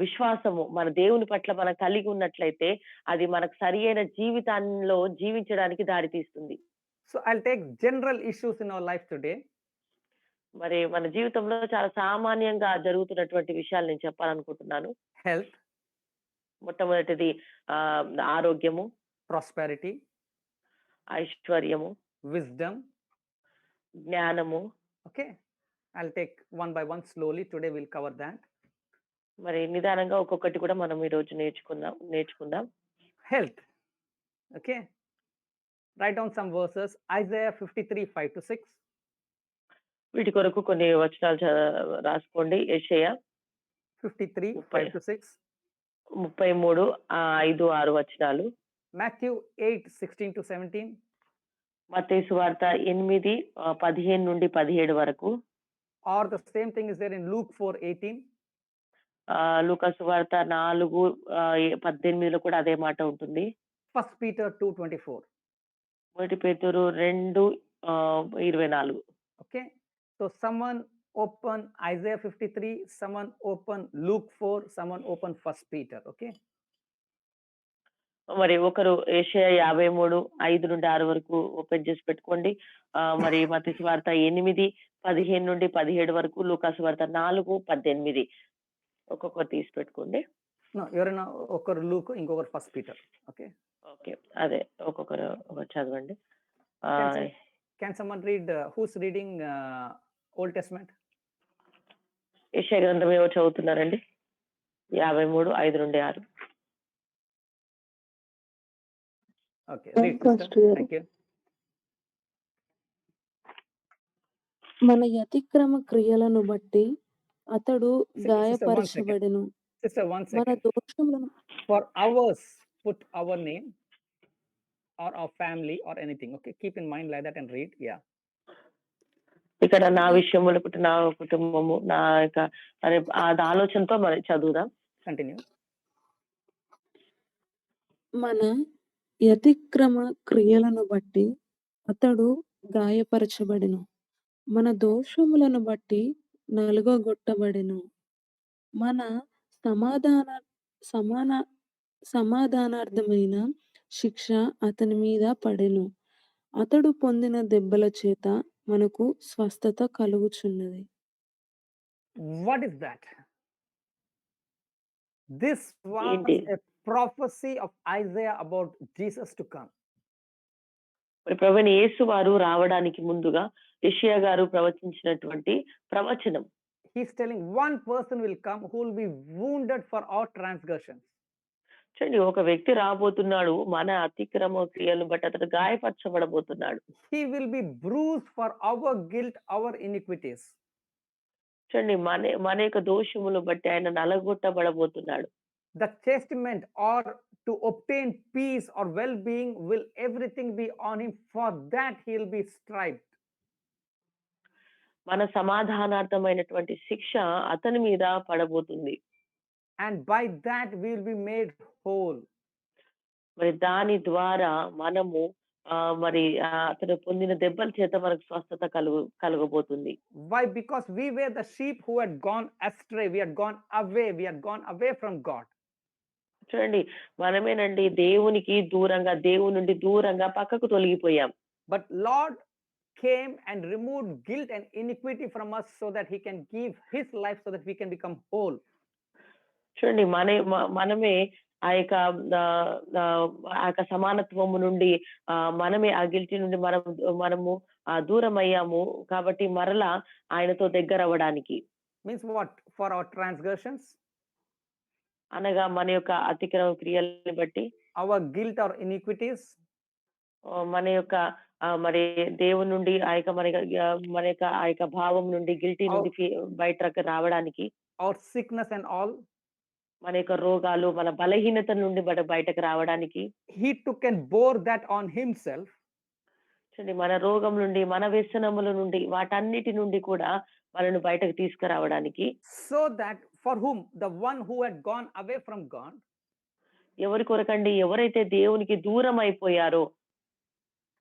విశ్వాసము మన దేవుని పట్ల మనం కలిగి ఉన్నట్లయితే అది మనకు సరి అయిన జీవితంలో జీవించడానికి దారి తీస్తుంది. So I'll take general issues in our life today. మరి మన జీవితంలో చాలా సామాన్యంగా జరుగుతున్నటువంటి విషయాలు నేను చెప్పాలనుకుంటున్నాను. Health, మొట్టమొదటిది ఆరోగ్యము, prosperity, ఐశ్వర్యము, wisdom. జ్ఞానము. Okay, I'll take one by one slowly. Today we'll cover that. మరి నిదానంగా ఒక్కొక్కటి కూడా మనం ఈ రోజు నేర్చుకుందాం. Health. Okay, write down some verses. Isaiah 53, 5 to 6. వీటి కొరకు కొన్ని వచనాలు రాసుకోండి. యెషయా 53, 5 to 6. 33 5, 6 వచనాలు. Matthew 8, 16 to 17. మత్తయి సువార్త 8 15 నుండి 17 వరకు. Or the same thing is there in Luke 4, 18. లూకా సువార్త 4 18లో కూడా అదే మాట ఉంటుంది. 1 Peter 2, 24. 1 పేతురు 2 24. Okay, so someone open Isaiah 53, someone open Luke 4, someone open 1 Peter. Okay, మరి ఒకరు యెషయా 53 5 నుండి 6 వరకు ఓపెన్ చేసి పెట్టుకోండి. మరి మత్తయి సువార్త 8 15 నుండి 17 వరకు, లూకా సువార్త 4 18 ఒక్కొక్కటి తీసి పెట్టుకోండి. no, ఎవరైనా ఒకరు లూక్, ఇంకొకరు 1 Peter. Okay, ఓకే, అదే ఒక్కొక్కరు చదవండి. can someone read, who's reading Old Testament? యెషయా గ్రంథం ఏమో చదువుతున్నారండి. 53 5 నుండి 6. Okay, read, sister. Thank you. మన అతిక్రమ క్రియలను బట్టి అతడు Sister, గాయపరచబడెను. Sister, one మన second. దోషములను For ours, put our name or our family or anything. Okay, keep in mind like that and read. Yeah. ఇక్కడ నా విషయములు, నా కుటుంబము, నా యొక్క అది ఆలోచనతో మరి చదువుదాం. Continue. మన అతిక్రమ క్రియలను బట్టి అతడు గాయపరచబడెను. మన దోషములను బట్టి నలుగగొట్టబడెను. మన సమాధాన సమాన సమాధానార్థమైన శిక్ష అతని మీద పడెను. అతడు పొందిన దెబ్బల చేత మనకు స్వస్థత కలుగుచున్నది. What is that? This was ఏంటి? a prophecy of Isaiah about Jesus to come. మరి ప్రభువైన యేసు వారు రావడానికి ముందుగా యెషయా గారు ప్రవచించినటువంటి ప్రవచనం. He's telling one person will come who will be wounded for our transgressions. చూడండి, ఒక వ్యక్తి రాబోతున్నాడు. మన అతిక్రమ క్రియలను బట్టి అతడు గాయపరచబడబోతున్నాడు. He will be bruised for our guilt, our iniquities. చూడండి, మన యొక్క దోషములు బట్టి ఆయన నలగొట్టబడబోతున్నాడు. The chastisement or to obtain peace or well-being will everything be on him. For that he will be striped. మన సమాధానార్థమైనటువంటి శిక్ష అతని మీద పడబోతుంది. And by that we will be made whole. మరి దాని ద్వారా మనము మరి అతను పొందిన దెబ్బల చేత మనకు స్వస్థత కలగబోతుంది. Why? Because we were the sheep who had gone astray. We had gone away. We had gone away from God. చూడండి, మనమేనండి దేవునికి దూరంగా, దేవుని నుండి దూరంగా పక్కకు తొలగిపోయాం. But Lord came and removed guilt and iniquity from us so that he can give his life so that we can become whole. చూడండి, మనమే ఆ యొక్క సమానత్వము నుండి మనమే ఆ గిల్టీ నుండి మనము దూరం అయ్యాము. కాబట్టి మరలా ఆయనతో దగ్గర అవ్వడానికి. Means what? For our transgressions, అనగా మన యొక్క అతిక్రమ క్రియల్ని బట్టి, our guilt or iniquities, మన యొక్క మరి దేవుని నుండి మన యొక్క ఆ యొక్క భావం నుండి, గిల్టీ నుండి బయటకు రావడానికి, our sickness and all. మన యొక్క రోగాలు, మన బలహీనత నుండి బయటకు రావడానికి He took and bore that on himself. చూడండి, మన రోగం నుండి, మన వ్యసనముల నుండి, వాటన్నిటి నుండి కూడా మనను బయటకు తీసుకురావడానికి. So that for whom? The one who had gone away from God. ఎవరి కొరకండి? ఎవరైతే దేవునికి దూరం అయిపోయారో.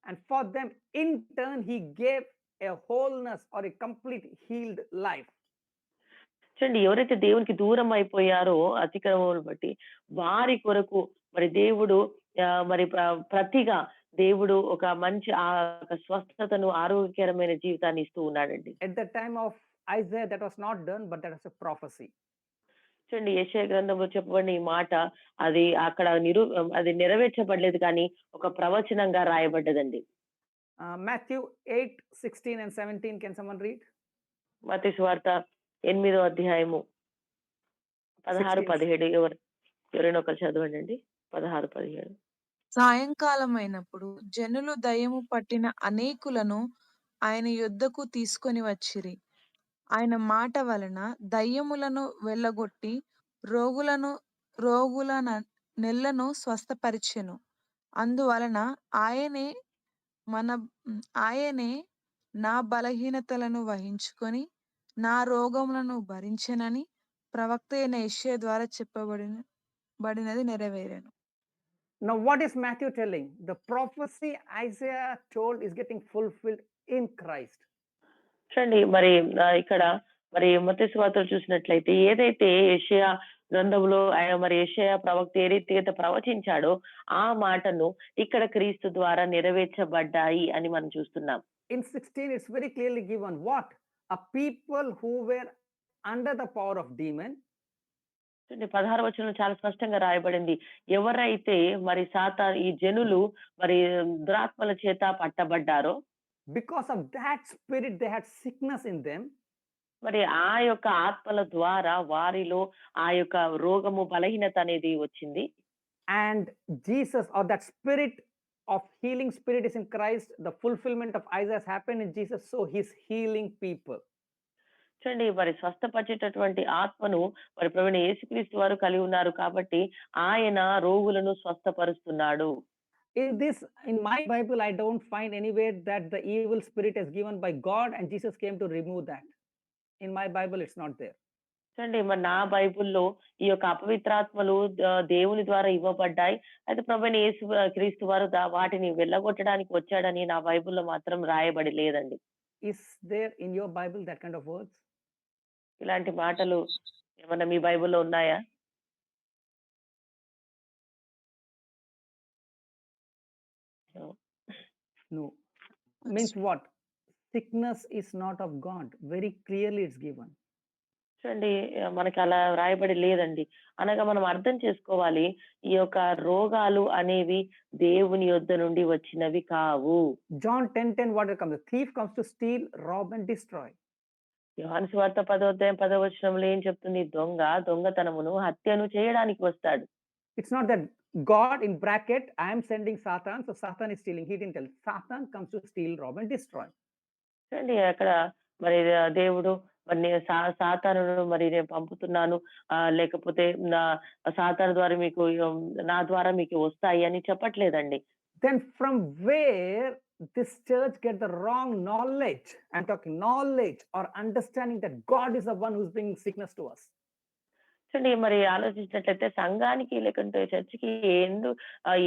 And for them in turn he gave a wholeness or a complete healed life. చూడండి, ఎవరైతే దేవునికి దూరం అయిపోయారో అతిక్రమమును బట్టి, వారి కొరకు మరి దేవుడు మరి ప్రతిగా దేవుడు ఒక మంచి స్వస్థతను, ఆరోగ్యకరమైన జీవితాన్ని ఇస్తూ ఉన్నాడండి. At the time of Isaiah that was not done, but that was a prophecy. చూడండి, యెషయా గ్రంథంలో చెప్పబడిన ఈ మాట అది అక్కడ అది నెరవేర్చబడలేదు, కానీ ఒక ప్రవచనంగా రాయబడ్డదండి. Matthew 8:16 and 17. Can someone read? మత్తయి సువార్త 8వ అధ్యాయము 16, 17. ఎవరైనా ఒకరు చదవండి. 16, 17. సాయంకాలమైనప్పుడు జనులు దయ్యము పట్టిన అనేకులను ఆయన యొద్దకు తీసుకొని వచ్చిరి. ఆయన మాట వలన దయ్యములను వెళ్ళగొట్టి రోగుల నెల్లను స్వస్థపరిచెను. అందువలన ఆయనే నా బలహీనతలను వహించుకొని నా రోగములను భరించెనని ప్రవక్త అయిన యెషయా ద్వారా చెప్పబడినది నెరవేరెను. Now what is Matthew telling? The prophecy Isaiah told is getting fulfilled in Christ. చూడండి, మరి ఇక్కడ మరి మత్తయి సువార్తలో చూసినట్లయితే ఏదైతే యెషయా గ్రంథంలో మరి యెషయా ప్రవక్త ఏ రీతిగా ప్రవచించాడో ఆ మాటను ఇక్కడ క్రీస్తు ద్వారా నెరవేర్చబడ్డాయి అని మనం చూస్తున్నాం. In 16 it's very clearly given what? A people who were under the power of demon. 16వ వచనంలో చాలా స్పష్టంగా రాయబడింది. ఎవరైతే మరి ఈ జనులు మరి దురాత్మల చేత పట్టబడ్డారో, because of that spirit they had sickness in them. మరి ఆ యొక్క ఆత్మల ద్వారా వారిలో ఆ యొక్క రోగము, బలహీనత అనేది వచ్చింది. And Jesus, or that spirit of healing spirit is in Christ. The fulfillment of Isaiah has happened in Jesus, so he's healing people. చూడండి, మరి స్వస్థపరిచేటటువంటి ఆత్మను మరి ప్రభువైన యేసుక్రీస్తు వారు కలిగి ఉన్నారు కాబట్టి ఆయన రోగులను స్వస్థపరుస్తున్నాడు. In my Bible I don't find anywhere that the evil spirit is given by God and Jesus came to remove that. In my Bible it's not there. చూడండి, మరి నా బైబుల్లో ఈ యొక్క అపవిత్రాత్మలు దేవుని ద్వారా ఇవ్వబడ్డాయి. అయితే ప్రభువైన యేసుక్రీస్తు వారు వాటిని వెళ్ళగొట్టడానికి వచ్చాడని నా బైబుల్లో మాత్రం రాయబడి లేదండి. Is there in your Bible that kind of words? ఇలాంటి మాటలు ఏమన్నా మీ బైబిల్‌లో ఉన్నాయా? ఓహ్! No. That's Means what? Sickness is not of God. Very clearly it's given. చూడండి మనకలా రాయబడి లేదండి. అనగా మనం అర్థం చేసుకోవాలి. ఈ యొక్క రోగాలు అనేవి దేవుని యొద్ద నుండి వచ్చినవి కావు. John 10:10, what it comes? The thief comes to steal, rob, and destroy. యోహాను సువార్త 10వ అధ్యాయం 10వ వచనంలో ఏం చెప్తుంది? దొంగతనమును, హత్యను చేయడానికి వస్తాడు. It's not that God in bracket, I am sending Satan, so Satan is stealing. He didn't tell. Satan comes to steal, rob, and destroy. చూడండి అక్కడ మరి దేవుడు మరి నేను సాతానును మరి నేను పంపుతున్నాను. లేకపోతే సాతాను ద్వారా మీకు నా ద్వారా మీకు వస్తాయి అని చెప్పట్లేదండి. Then from where this church get the wrong knowledge? I'm talking knowledge or understanding that God is the one who's bringing sickness to us. చూడండి మరి ఆలోచించినట్లయితే సంఘానికి లేకుంటే చర్చికి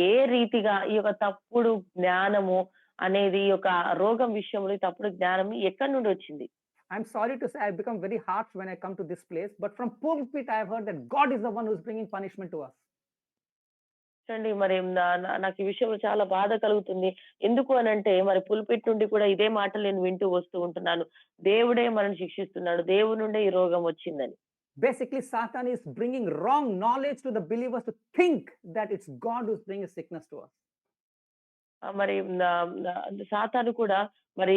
ఏ రీతిగా ఈ యొక్క తప్పుడు జ్ఞానము అనేది ఈ యొక్క రోగం విషయంలో ఈ తప్పుడు జ్ఞానం ఎక్కడి నుండి వచ్చింది? I'm sorry to say I've become very harsh when I come to this place, but from pulpit I have heard that God is the one who's bringing punishment to us. చూడండి మరి నాకు ఈ విషయంలో చాలా బాధ కలుగుతుంది. ఎందుకు అనంటే మరి పుల్పిట్ నుండి కూడా ఇదే మాటలు నేను వింటూ వస్తూ ఉంటున్నాను. దేవుడే మనల్ని శిక్షిస్తున్నాడు. దేవుడి నుండే ఈ రోగం వచ్చిందని. Basically, Satan is bringing wrong knowledge to the believers to think that it's God who's bringing sickness to us. మరి సాతాను కూడా మరి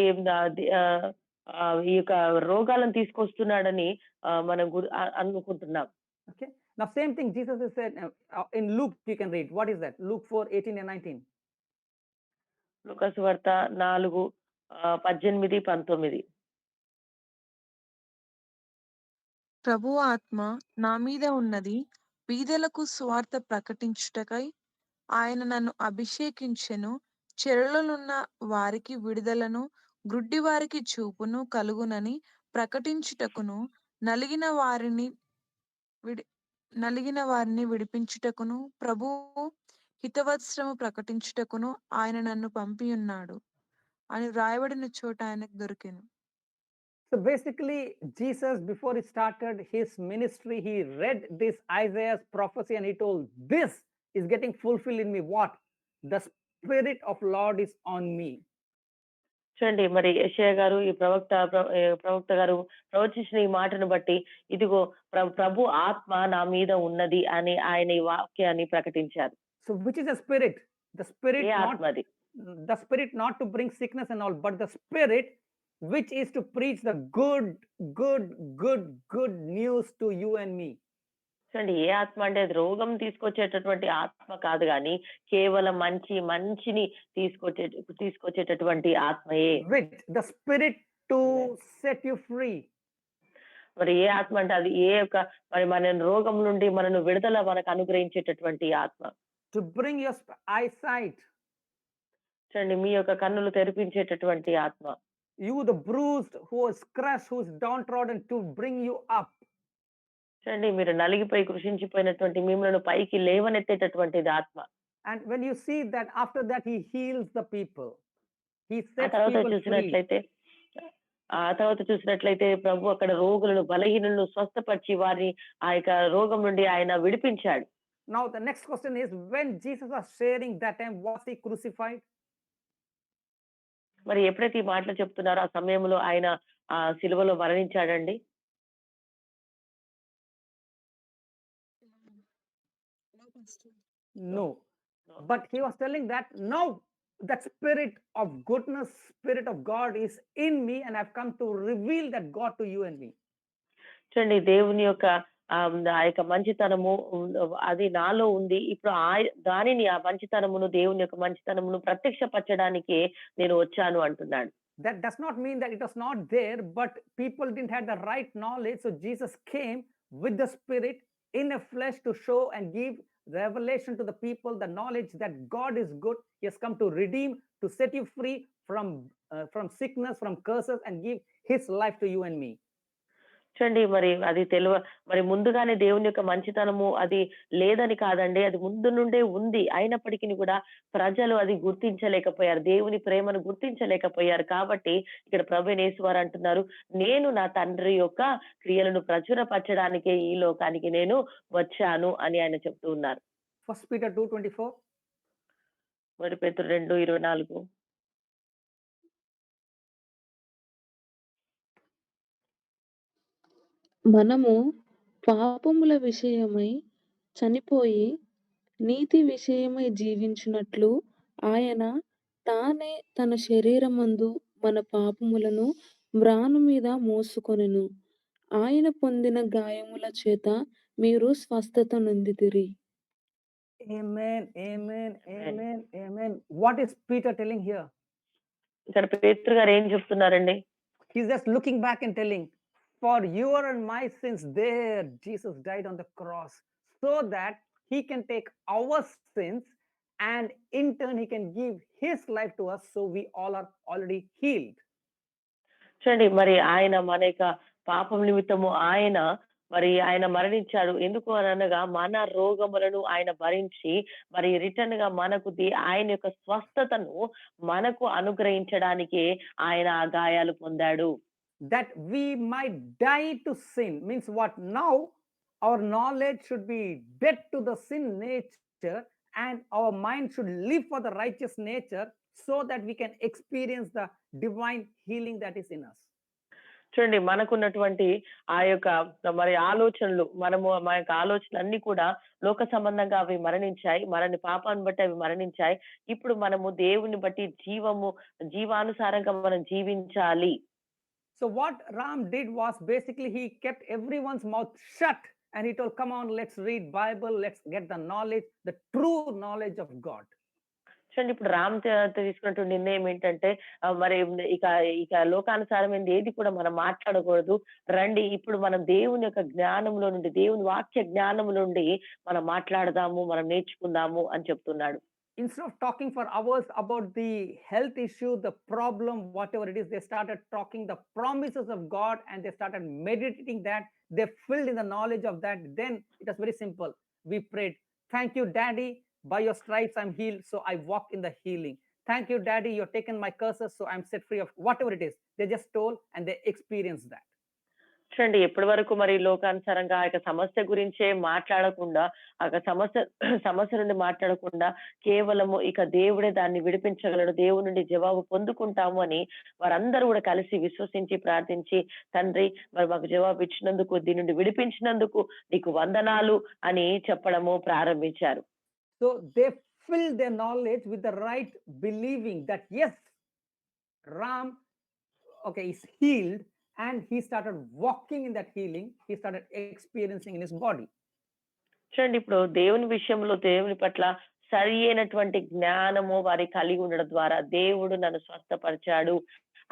ఈ యొక్క రోగాలను తీసుకొస్తున్నాడని మనం అనుకుంటున్నాం. Okay. Now, same thing Jesus has said in Luke, you can read. What is that? Luke 4:18 and 19. లూకా సువార్త 4:18, 19. ప్రభువు ఆత్మ నా మీద ఉన్నది, బీదలకు సువార్త ప్రకటించుటకై ఆయన నన్ను అభిషేకించెను. చెరలోనున్న వారికి విడుదలను, గ్రుడ్డి వారికి చూపును కలుగునని ప్రకటించుటకును, నలిగిన వారిని విడిపించుటకును, ప్రభువు హితవత్సరము ప్రకటించుటకును ఆయన నన్ను పంపియున్నాడు అని వ్రాయబడిన చోట ఆయనకు దొరికెను. So basically, Jesus, before he started his ministry, he read this Isaiah's prophecy and he told, this is getting fulfilled in me. What? The Spirit of Lord is on me. చూడండి మరి యెషయా గారు ఈ ప్రవక్త గారు ప్రవచించిన ఈ మాటను బట్టి ఇదిగో ప్రభు ఆత్మ నా మీద ఉన్నది అని ఆయన ఈ వాక్యాన్ని ప్రకటించారు. So which is the Spirit? The Spirit A not, ఆత్మది? the Spirit not to bring sickness and all, but the Spirit which is to preach the good news to you and me. చూడండి ఏ ఆత్మ అంటే అది రోగం తీసుకొచ్చేటటువంటి ఆత్మ కాదు గాని కేవలం మంచిని తీసుకొచ్చేటటువంటి ఆత్మయే. With the Spirit to set you free. మరి ఏ ఆత్మ అంటే అది ఏ యొక్క మరి మన రోగం నుండి మనను విడుదల మనకు అనుగ్రహించేటటువంటి ఆత్మ. To bring your eyesight. చూడండి మీ యొక్క కన్నులు తెరిపించేటటువంటి ఆత్మ. You, the bruised, who is crushed, who is downtrodden, to bring you up. చూడండి మీరు నలిగిపోయి కృషించిపోయినటువంటి మిమ్మల్ని పైకి లేవనెత్తేటటువంటిది ఆత్మ. And when you see that, after that he heals the people. He sets తర్వాత people చూసినట్లయితే ప్రభు అక్కడ రోగులను బలహీనులను స్వస్థపరిచి వారిని ఆ యొక్క రోగం నుండి ఆయన విడిపించాడు. Now the next question is, when Jesus was sharing that time, was he crucified? మరి ఎప్పుడైతే ఈ మాటలు చెప్తున్నారో ఆ సమయంలో ఆయన ఆ సిలువలో మరణించాడండి? No. But he was telling that now that Spirit of goodness, Spirit of God is in me, and I've come to reveal that God to you and me. చూడండి దేవుని యొక్క ఆ యొక్క మంచితనము అది నాలో ఉంది. ఇప్పుడు దానిని ఆ మంచితనమును దేవుని యొక్క మంచితనమును ప్రత్యక్షపరచడానికి నేను వచ్చాను అంటున్నాడు. That does not mean that it was not there, but people didn't have the right knowledge. So Jesus came with the Spirit in a flesh to show and give revelation to the people, the knowledge that God is good. He has come to redeem, to set you free from sickness, from curses, and give his life to you and me. చూడండి మరి అది మరి ముందుగానే దేవుని యొక్క మంచితనము అది లేదని కాదండి. అది ముందు నుండే ఉంది. అయినప్పటికిని కూడా ప్రజలు అది గుర్తించలేకపోయారు. దేవుని ప్రేమను గుర్తించలేకపోయారు. కాబట్టి ఇక్కడ ప్రభువైన యేసువారు అంటున్నారు, "నేను నా తండ్రి యొక్క క్రియలను ప్రచురపరచడానికే ఈ లోకానికి నేను వచ్చాను" అని ఆయన చెప్తూ ఉన్నారు. 1 Peter 2:24. మొదటి పేతురు 2:24. మనము పాపముల విషయమై చనిపోయి నీతి విషయమై జీవించున్నట్లు ఆయన తానే తన శరీరమందు మన పాపములను మ్రాను మీద మోసుకొనెను. ఆయన పొందిన గాయముల చేత మీరు స్వస్థత నొందితిరి. Amen, amen, amen. amen, amen. What is Peter telling here? ఇక్కడ పేతురు గారు ఏం చెప్తున్నారండి? He's just looking back and telling, for your and my sins, there Jesus died on the cross, so that he can take our sins and in turn he can give his life to us, so we all are already healed. చూడండి మరి ఆయన మన యొక్క పాపం నిమిత్తము ఆయన మరణించాడు. ఎందుకు అనగా మన రోగములను ఆయన భరించి మరి రిటర్న్‌గా ఆయన యొక్క స్వస్థతను మనకు అనుగ్రహించడానికే ఆయన ఆ గాయాలు పొందాడు. That we might die to sin means what? Now our knowledge should be dead to the sin nature and our mind should live for the righteous nature, so that we can experience the divine healing that is in us. చూడండి మనకున్నటువంటి ఆ యొక్క మరి ఆలోచనలు మా యొక్క ఆలోచనలన్నీ కూడా లోక సంబంధంగా అవి మరణించాయి. పాపాన్ని బట్టి అవి మరణించాయి. ఇప్పుడు మనము దేవుని బట్టి జీవానుసారంగా మనం జీవించాలి. So what Ram did was basically he kept everyone's mouth shut and he told, come on, let's read Bible, let's get the knowledge, the true knowledge of God. చూడండి ఇప్పుడు తీసుకున్నటువంటి నిర్ణయం ఏంటంటే మరి ఇక ఇక లోకానుసారమైనది ఏది కూడా మనం మాట్లాడకూడదు. రండి ఇప్పుడు మనం దేవుని యొక్క జ్ఞానంలో నుండి, దేవుని వాక్య జ్ఞానము నుండి మనం మాట్లాడదాము, మనం నేర్చుకుందాము అని చెప్తున్నాడు. Instead of talking for hours about the health issue, the problem, whatever it is, they started talking the promises of God and they started meditating that. They filled in the knowledge of that. Then it was very simple. We prayed, thank you, Daddy. By your stripes I'm healed, so I walk in the healing. Thank you, Daddy. You've taken my curses, so I'm set free of whatever it is. They just told and they experienced that. చూడండి ఎప్పటి వరకు మరి లోకానుసారంగా ఆ యొక్క సమస్య గురించే మాట్లాడకుండా, ఆ యొక్క సమస్య నుండి మాట్లాడకుండా కేవలము ఇక దేవుడే దాన్ని విడిపించగలడు, దేవుడి నుండి జవాబు పొందుకుంటాము అని వారందరూ కూడా కలిసి విశ్వసించి ప్రార్థించి, తండ్రి మరి మాకు జవాబు ఇచ్చినందుకు, దీని నుండి విడిపించినందుకు నీకు వందనాలు అని చెప్పడము ప్రారంభించారు. So they filled their knowledge with the right believing that yes, Ram, okay, is healed, and he started walking in that healing. He started experiencing in his body. చూడండి ఇప్పుడు దేవుని విషయంలో దేవుని పట్ల సరి అయినటువంటి జ్ఞానము వారి కలిగి ఉండడం ద్వారా దేవుడు నన్ను స్వస్థపరిచాడు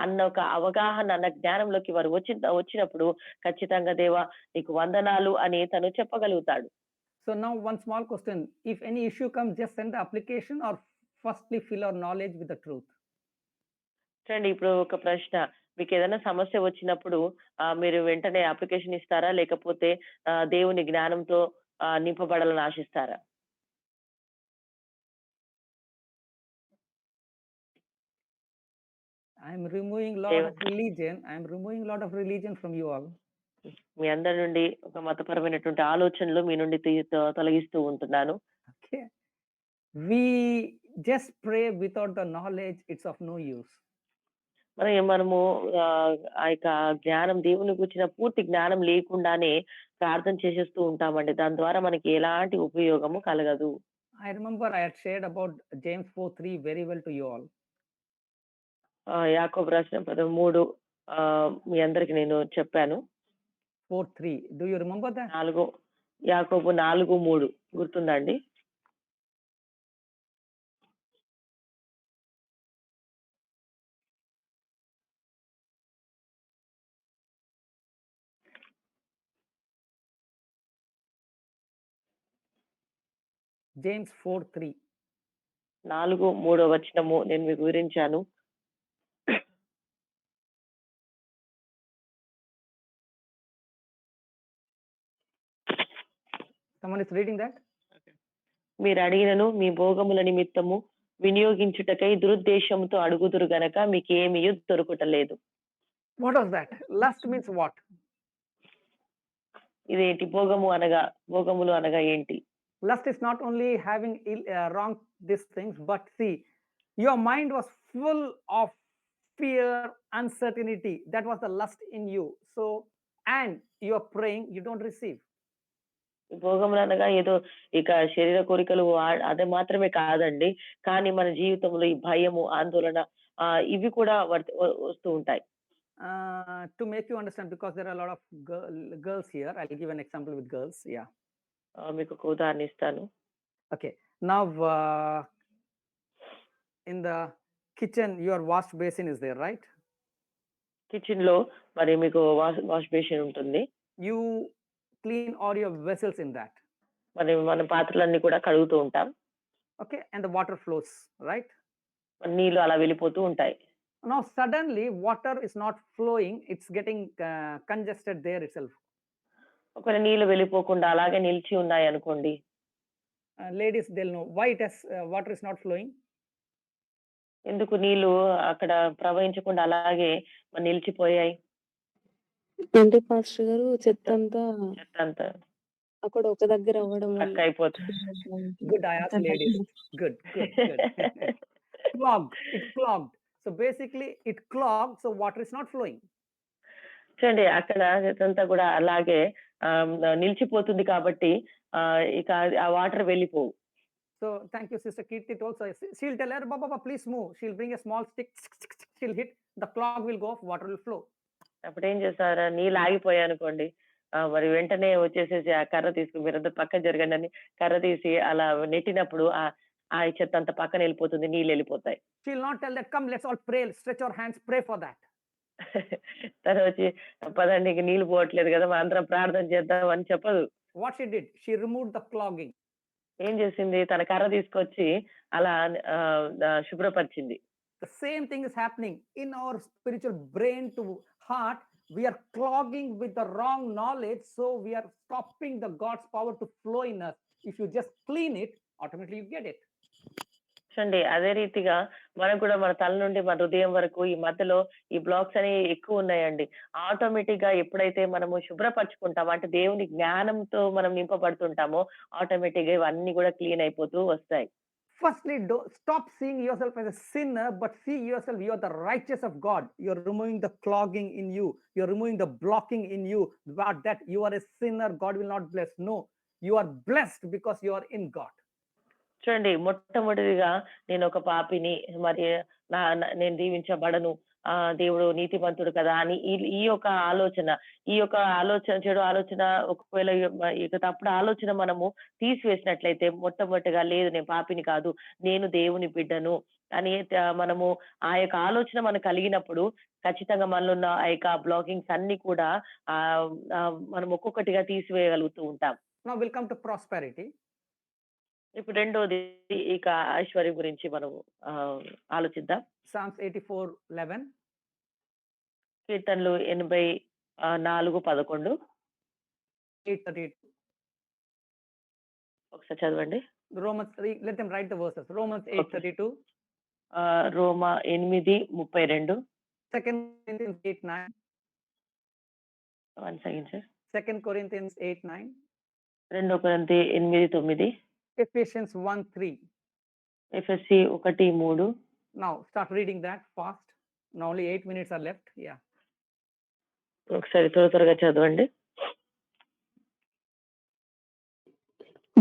అన్న ఒక అవగాహన, అన్న జ్ఞానంలోకి వారు వచ్చినప్పుడు ఖచ్చితంగా దేవా నీకు వందనాలు అని తను చెప్పగలుగుతాడు. So now one small question: if any issue comes, just send the application or firstly fill our knowledge with the truth. చూడండి ఇప్పుడు ఒక ప్రశ్న, మీకు ఏదైనా సమస్య వచ్చినప్పుడు మీరు వెంటనే అప్లికేషన్ ఇస్తారా, లేకపోతే దేవుని జ్ఞానంతో నింపబడాలని ఆశిస్తారా? I'm removing lot of religion. I'm removing lot of religion from you all. మీ అందరి నుండి ఒక మతపరమైనటువంటి ఆలోచనలు మీ నుండి తొలగిస్తూ ఉంటున్నాను. Okay, we just pray without the knowledge, it's of no use. మనము ఆ యొక్క జ్ఞానం, దేవుని గురించిన పూర్తి జ్ఞానం లేకుండానే ప్రార్థన చేసేస్తూ ఉంటామండి. దాని ద్వారా మనకి ఎలాంటి ఉపయోగము కలగదు. I remember I had shared about James 4:3 very well to you all. యాకోబు రాసిన 13 మీ అందరికి నేను చెప్పాను. 4:3. Do you remember that? యాకోబు 4:3 గుర్తుందా అండి? James 4:3. 4:3 వచనము నేను మీకు వివరించాను. Someone is reading that? మీరు అడిగినను మీ భోగముల నిమిత్తము వినియోగించుటకై దురుద్దేశముతో అడుగుదురు గనక మీకేమియు దొరుకుటలేదు. What was that? Lust means what? ఇదేంటి భోగములు అనగా ఏంటి? Lust is not only having wrong these things, but see, your mind was full of fear, uncertainty. That was the lust in you. So, and you are praying, you don't receive. భోగములు అనగా ఏదో ఇక శరీర కోరికలు అదే మాత్రమే కాదండి. కానీ మన జీవితంలో ఈ భయము, ఆందోళన ఇవి కూడా వస్తూ ఉంటాయి. To make you understand, because there are a lot of girls here, I'll give an example with girls. Yeah. మీకు ఒక ఉదాహరణ ఇస్తాను. Okay. Now, in the kitchen, your wash basin is there, right? Kitchen లో మరి మీకు వాష్ బేసిన్ ఉంటుంది. You clean all your vessels in that. మరి మన పాత్రలన్నీ కూడా కడుగుతూ ఉంటాం. Okay, and the water flows, right? నీళ్లు అలా వెళ్ళిపోతూ ఉంటాయి. Now suddenly water is not flowing, it's getting congested there itself. ఒకవేళ నీళ్లు వెళ్ళిపోకుండా అలాగే నిలిచి ఉన్నాయి అనుకోండి. Ladies, they'll know why it has water is not flowing. ఎందుకు నీళ్లు అక్కడ ప్రవహించకుండా అలాగే నిలిచిపోయాయి? అంటే పాస్టర్ గారు చెత్తంతా అక్కడ ఒక దగ్గర అవ్వడం వల్ల అయిపోతుంది. Good, I asked ladies. Good. Clogged. It clogged. So basically it clogged, so water is not flowing. చూడండి అక్కడ చెత్తంతా కూడా అలాగే నిలిచిపోతుంది కాబట్టి ఇక ఆ water వెళ్ళిపోవు. So thank you, Sister Kirti. Also, she'll tell her, Baba, please move. She'll bring a small stick. She'll hit. The clog will go off. Water will flow. అప్పుడు ఏం చేస్తారు, నీళ్ళు ఆగిపోయాయి అనుకోండి, మరి వెంటనే వచ్చేసేసి ఆ కర్ర తీసుకుని మీరంతా పక్క జరగండి అని కర్ర తీసి అలా నెట్టినప్పుడు ఆ చెత్త అంత పక్కన వెళ్ళిపోతుంది, నీళ్ళు వెళ్ళిపోతాయి. She'll not tell that, come, let's all pray, stretch our hands, pray for that. తను వచ్చి పదండి ఇంక నీళ్ళు పోవట్లేదు కదా అందరం ప్రార్థన చేద్దాం అని చెప్పదు. What she did, she removed the clogging. ఏం చేసింది, తన కర్ర తీసుకొచ్చి అలా శుభ్రపరిచింది. The same thing is happening in our spiritual brain to heart. We are clogging with the wrong knowledge, so we are stopping the God's power to flow in us. If you just clean it, automatically you get it. చూడండి అదే రీతిగా మనకు కూడా మన తల నుండి మన హృదయం వరకు ఈ మధ్యలో ఈ బ్లాక్స్ అనేవి ఎక్కువ ఉన్నాయండి. ఆటోమేటిక్ గా ఎప్పుడైతే మనము శుభ్రపరచుకుంటామో అంటే దేవుని జ్ఞానంతో మనం నింపబడుతుంటామో ఆటోమేటిక్ గా ఇవన్నీ కూడా క్లీన్ అయిపోతూ వస్తాయి. Firstly, stop seeing yourself as a sinner, but see yourself, you are the righteous of God. You're removing the clogging in you. You're removing the blocking in you. About that, you are a sinner, God will not bless. No, you are blessed because you are in God. చూడండి మొట్టమొదటిగా నేను ఒక పాపిని, మరి నేను దీవించబడను, దేవుడు నీతిమంతుడు కదా అని ఈ యొక్క ఆలోచన చెడు ఆలోచన ఒకవేళ ఇక తప్పుడు ఆలోచన మనము తీసివేసినట్లయితే మొట్టమొదటిగా లేదు నేను పాపిని కాదు, నేను దేవుని బిడ్డను అని మనము ఆ యొక్క ఆలోచన మనకు కలిగినప్పుడు ఖచ్చితంగా మనలో ఉన్న ఆ యొక్క బ్లాకింగ్స్ అన్ని కూడా మనం ఒక్కొక్కటిగా తీసివేయగలుగుతూ ఉంటాం. Now we'll come to prosperity. ఇప్పుడు రెండోది ఇక ఐశ్వర్యం గురించి మనం ఆలోచిద్దాం. Psalms 84:11. కీర్తనలు 84:11. 8:32. ఒకసారి చదవండి. Romans 3, let them write the verses. Romans 8:32. Roma 8:32. 2 Corinthians 8:9. 1 second sir. 2 Corinthians 8:9. 2 కొరింథీ 8:9. Ephesians 1:3. ఎఫెసీ 1:3. Now start reading that fast. Now only 8 minutes are left. Yeah. ఒకసారి త్వరగా చదవండి.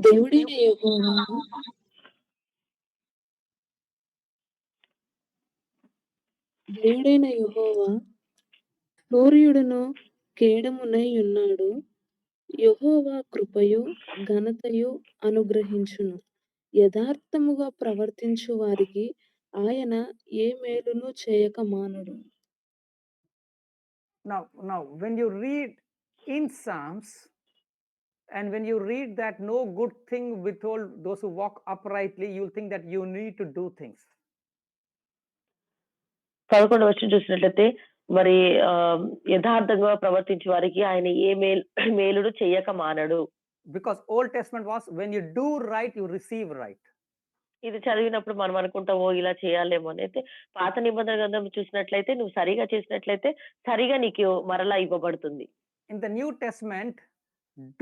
దేవుడైన యెహోవా సూర్యుడును కేడమునై ఉన్నాడు. యెహోవా కృపయు ఘనతయు అనుగ్రహించును. యథార్థముగా ప్రవర్తించు వారికి ఆయన ఏ మేలును చేయక మానడు. Now when you read in Psalms and when you read that no good thing withhold those who walk uprightly, you'll think that you need to do things. 11వ వచనం చూసినట్లయితే మరి యథార్థంగా ప్రవర్తించే వారికి ఆయన ఏ మేలుడు చేయక మానడు. because Old Testament was when you do right, you receive right. ఇది చదివినప్పుడు మనం అనుకుంటాం, ఓహ్! ఇలా చేయాలేమో అని. అయితే పాత నిబంధన గ్రంథం చూసినట్లయితే నువ్వు సరిగా చేసినట్లయితే సరిగా నీకు మరలా ఇవ్వబడుతుంది. In the New Testament,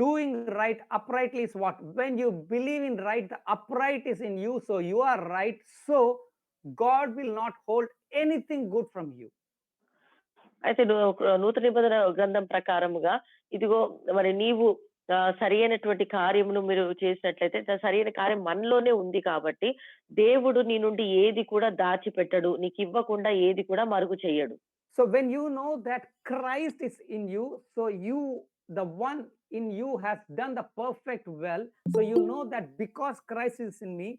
doing right uprightly is what? When you believe in right, the upright is in you, so you are right. So God will not hold anything good from you. అయితే నూతన నిబంధన గ్రంథం ప్రకారముగా ఇదిగో మరి నీవు సరియైనటువంటి కార్యమును మీరు చేసినట్లయితే సరియైన కార్యం మనలోనే ఉంది కాబట్టి దేవుడు నీ నుండి ఏది కూడా దాచిపెట్టడు. నీకివ్వకుండా ఏది కూడా మరుగు చెయ్యడు. So when you know that Christ is in you, so you, the one in you has done the perfect well. So you know that because Christ is in me,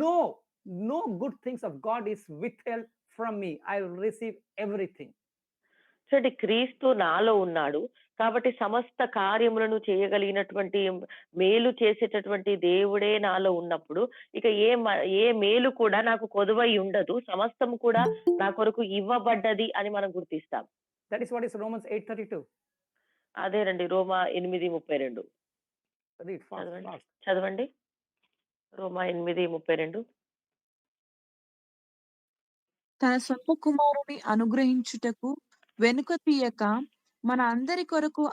no good things of God is withheld from me. I will receive everything. చూడండి, క్రీస్తు నాలో ఉన్నాడు కాబట్టి సమస్త కార్యములను చేయగలిగినటువంటి మేలు చేసేటటువంటి దేవుడే నాలో ఉన్నప్పుడు ఇక ఏ మేలు కూడా నాకు కొదువై ఉండదు. సమస్తము కూడా నా కొరకు ఇవ్వబడ్డది అని మనం గుర్తిస్తాం. That is what is Romans 8:32. అదేనండి రోమా 8:32. Read fast, చదవండి fast. చదవండి రోమా 8:32. తన సొంత కుమారుని అనుగ్రహించుటకు వెనుక తీయక మన అందరి కొరకు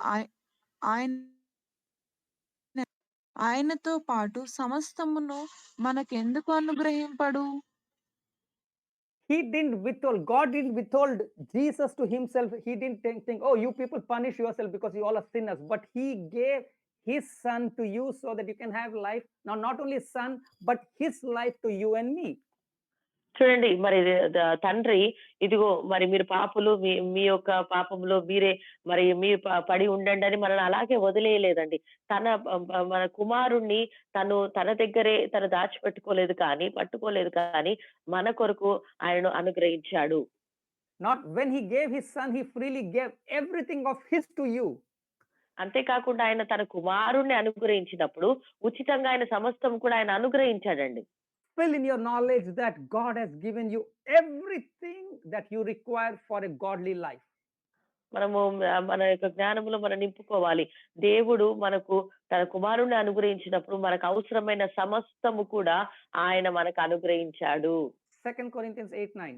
ఆయనతో పాటు సమస్తమును మనకెందుకు అనుగ్రహింపడు? He didn't withhold, God didn't withhold Jesus to himself. He didn't think, oh, you people punish yourself because you all are sinners. But he gave his son to you so that you can have life. Now, not only son, but his life to you and me. చూడండి, మరి తండ్రి ఇదిగో మరి మీరు పాపులు, మీ యొక్క పాపంలో మీరే మరి మీరు పడి ఉండండి అని మనల్ని అలాగే వదిలేయలేదండి. మన కుమారుణ్ణి తన దగ్గరే దాచిపెట్టుకోలేదు కానీ, పట్టుకోలేదు కానీ మన కొరకు ఆయనను అనుగ్రహించాడు. Not when he gave his son, he freely gave everything of his to you. అంతేకాకుండా ఆయన తన కుమారుణ్ణి అనుగ్రహించినప్పుడు ఉచితంగా ఆయన సమస్తం కూడా ఆయన అనుగ్రహించాడండి. Fill in your knowledge that God has given you everything that you require for a godly life. మనము మన యొక్క జ్ఞానంలో మనం నింపుకోవాలి. దేవుడు మనకు తన కుమారుణ్ణి అనుగ్రహించినప్పుడు మనకు అవసరమైన సమస్తము కూడా ఆయన మనకు అనుగ్రహించాడు. 2 Corinthians 8:9.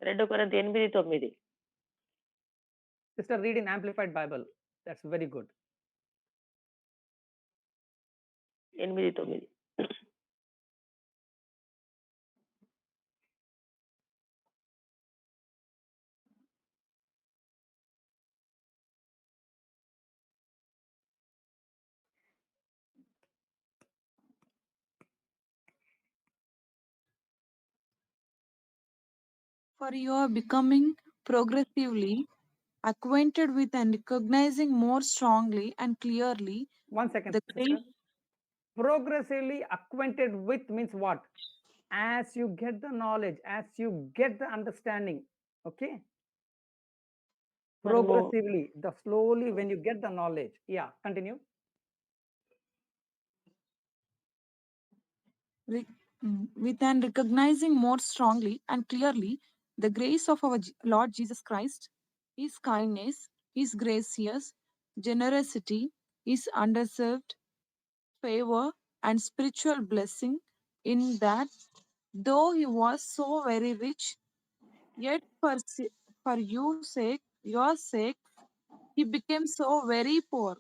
2 కొరింథీ 8:9. Sister, read in Amplified Bible. That's very good. 8:9. For you are becoming progressively acquainted with and recognizing more strongly and clearly 1 second, the sister. great Progressively acquainted with means what? As you get the knowledge, as you get the understanding. Okay? Progressively, the slowly when you get the knowledge. Yeah, continue. With and recognizing more strongly and clearly the grace of our Lord Jesus Christ, his kindness, his gracious generosity, his undeserved favor and spiritual blessing, in that though he was so very rich, yet for your sake he became so very poor,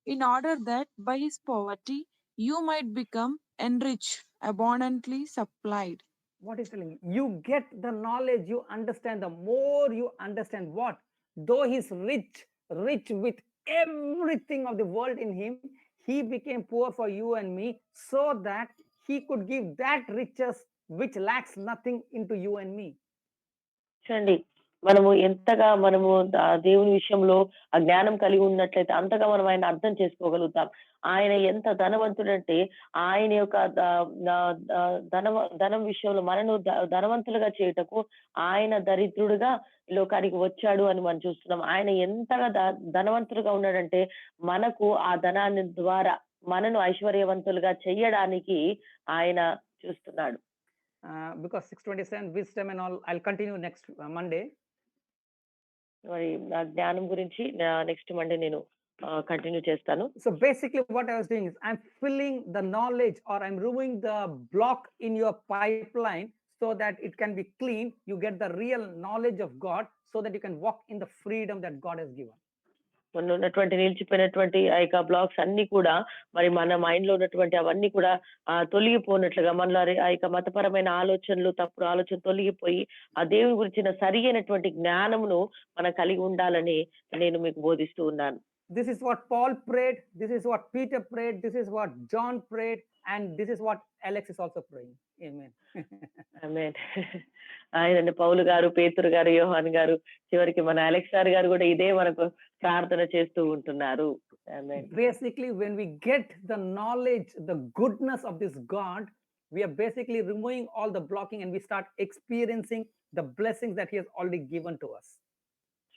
in order that by his poverty you might become enriched, abundantly supplied. What is telling? You get the knowledge, you understand. The more you understand what? Though he's rich with everything of the world in him, he became poor for you and me so that he could give that riches which lacks nothing into you and me. చూడండి, మనము ఎంతగా దేవుని విషయంలో ఆ జ్ఞానం కలిగి ఉన్నట్లయితే అంతగా మనం ఆయన అర్థం చేసుకోగలుగుతాం. ఆయన ఎంత ధనవంతుడంటే ఆయన యొక్క ధనం విషయంలో మనను ధనవంతులుగా చేయుటకు ఆయన దరిద్రుడుగా లోకానికి వచ్చాడు అని మనం చూస్తున్నాం. ఆయన ఎంతగా ధనవంతులుగా ఉన్నాడంటే మనకు ఆ ధనాన్ని ద్వారా మనను ఐశ్వర్యవంతులుగా చెయ్యడానికి ఆయన చూస్తున్నాడు. Because 6:27 wisdom and all, I'll continue next Monday. మరి జ్ఞానం గురించి నెక్స్ట్ మండే నేను కంటిన్యూ చేస్తాను. So basically what I was doing is I'm filling the knowledge, or I'm removing the block in your pipeline so that it can be clean. You get the real knowledge of God so that you can walk in the freedom that God has given. మొన్న ఉన్నటువంటి నిలిచిపోయినటువంటి ఆ యొక్క బ్లాక్స్ అన్ని కూడా మరి మన మైండ్ లో ఉన్నటువంటి అవన్నీ కూడా తొలగిపోయినట్లుగా మనలో ఆ యొక్క మతపరమైన ఆలోచనలు, తప్పుడు ఆలోచన తొలగిపోయి ఆ దేవుని గురించిన సరి అయినటువంటి జ్ఞానమును మనం కలిగి ఉండాలని నేను మీకు బోధిస్తూ ఉన్నాను. This is what Paul prayed. This is what Peter prayed. This is what John prayed. And this is what Alex is also praying. Amen. ఆమేన్. ఆయనండి పౌలు గారు, పేతురు గారు, యోహాన్ గారు, చివరికి మన అలెక్స్ గారు కూడా ఇదే మనకు ప్రార్థన చేస్తూ ఉంటున్నారు. ఆమేన్. Basically, when we get the knowledge, the goodness of this God, we are basically removing all the blocking and we start experiencing the blessings that He has already given to us.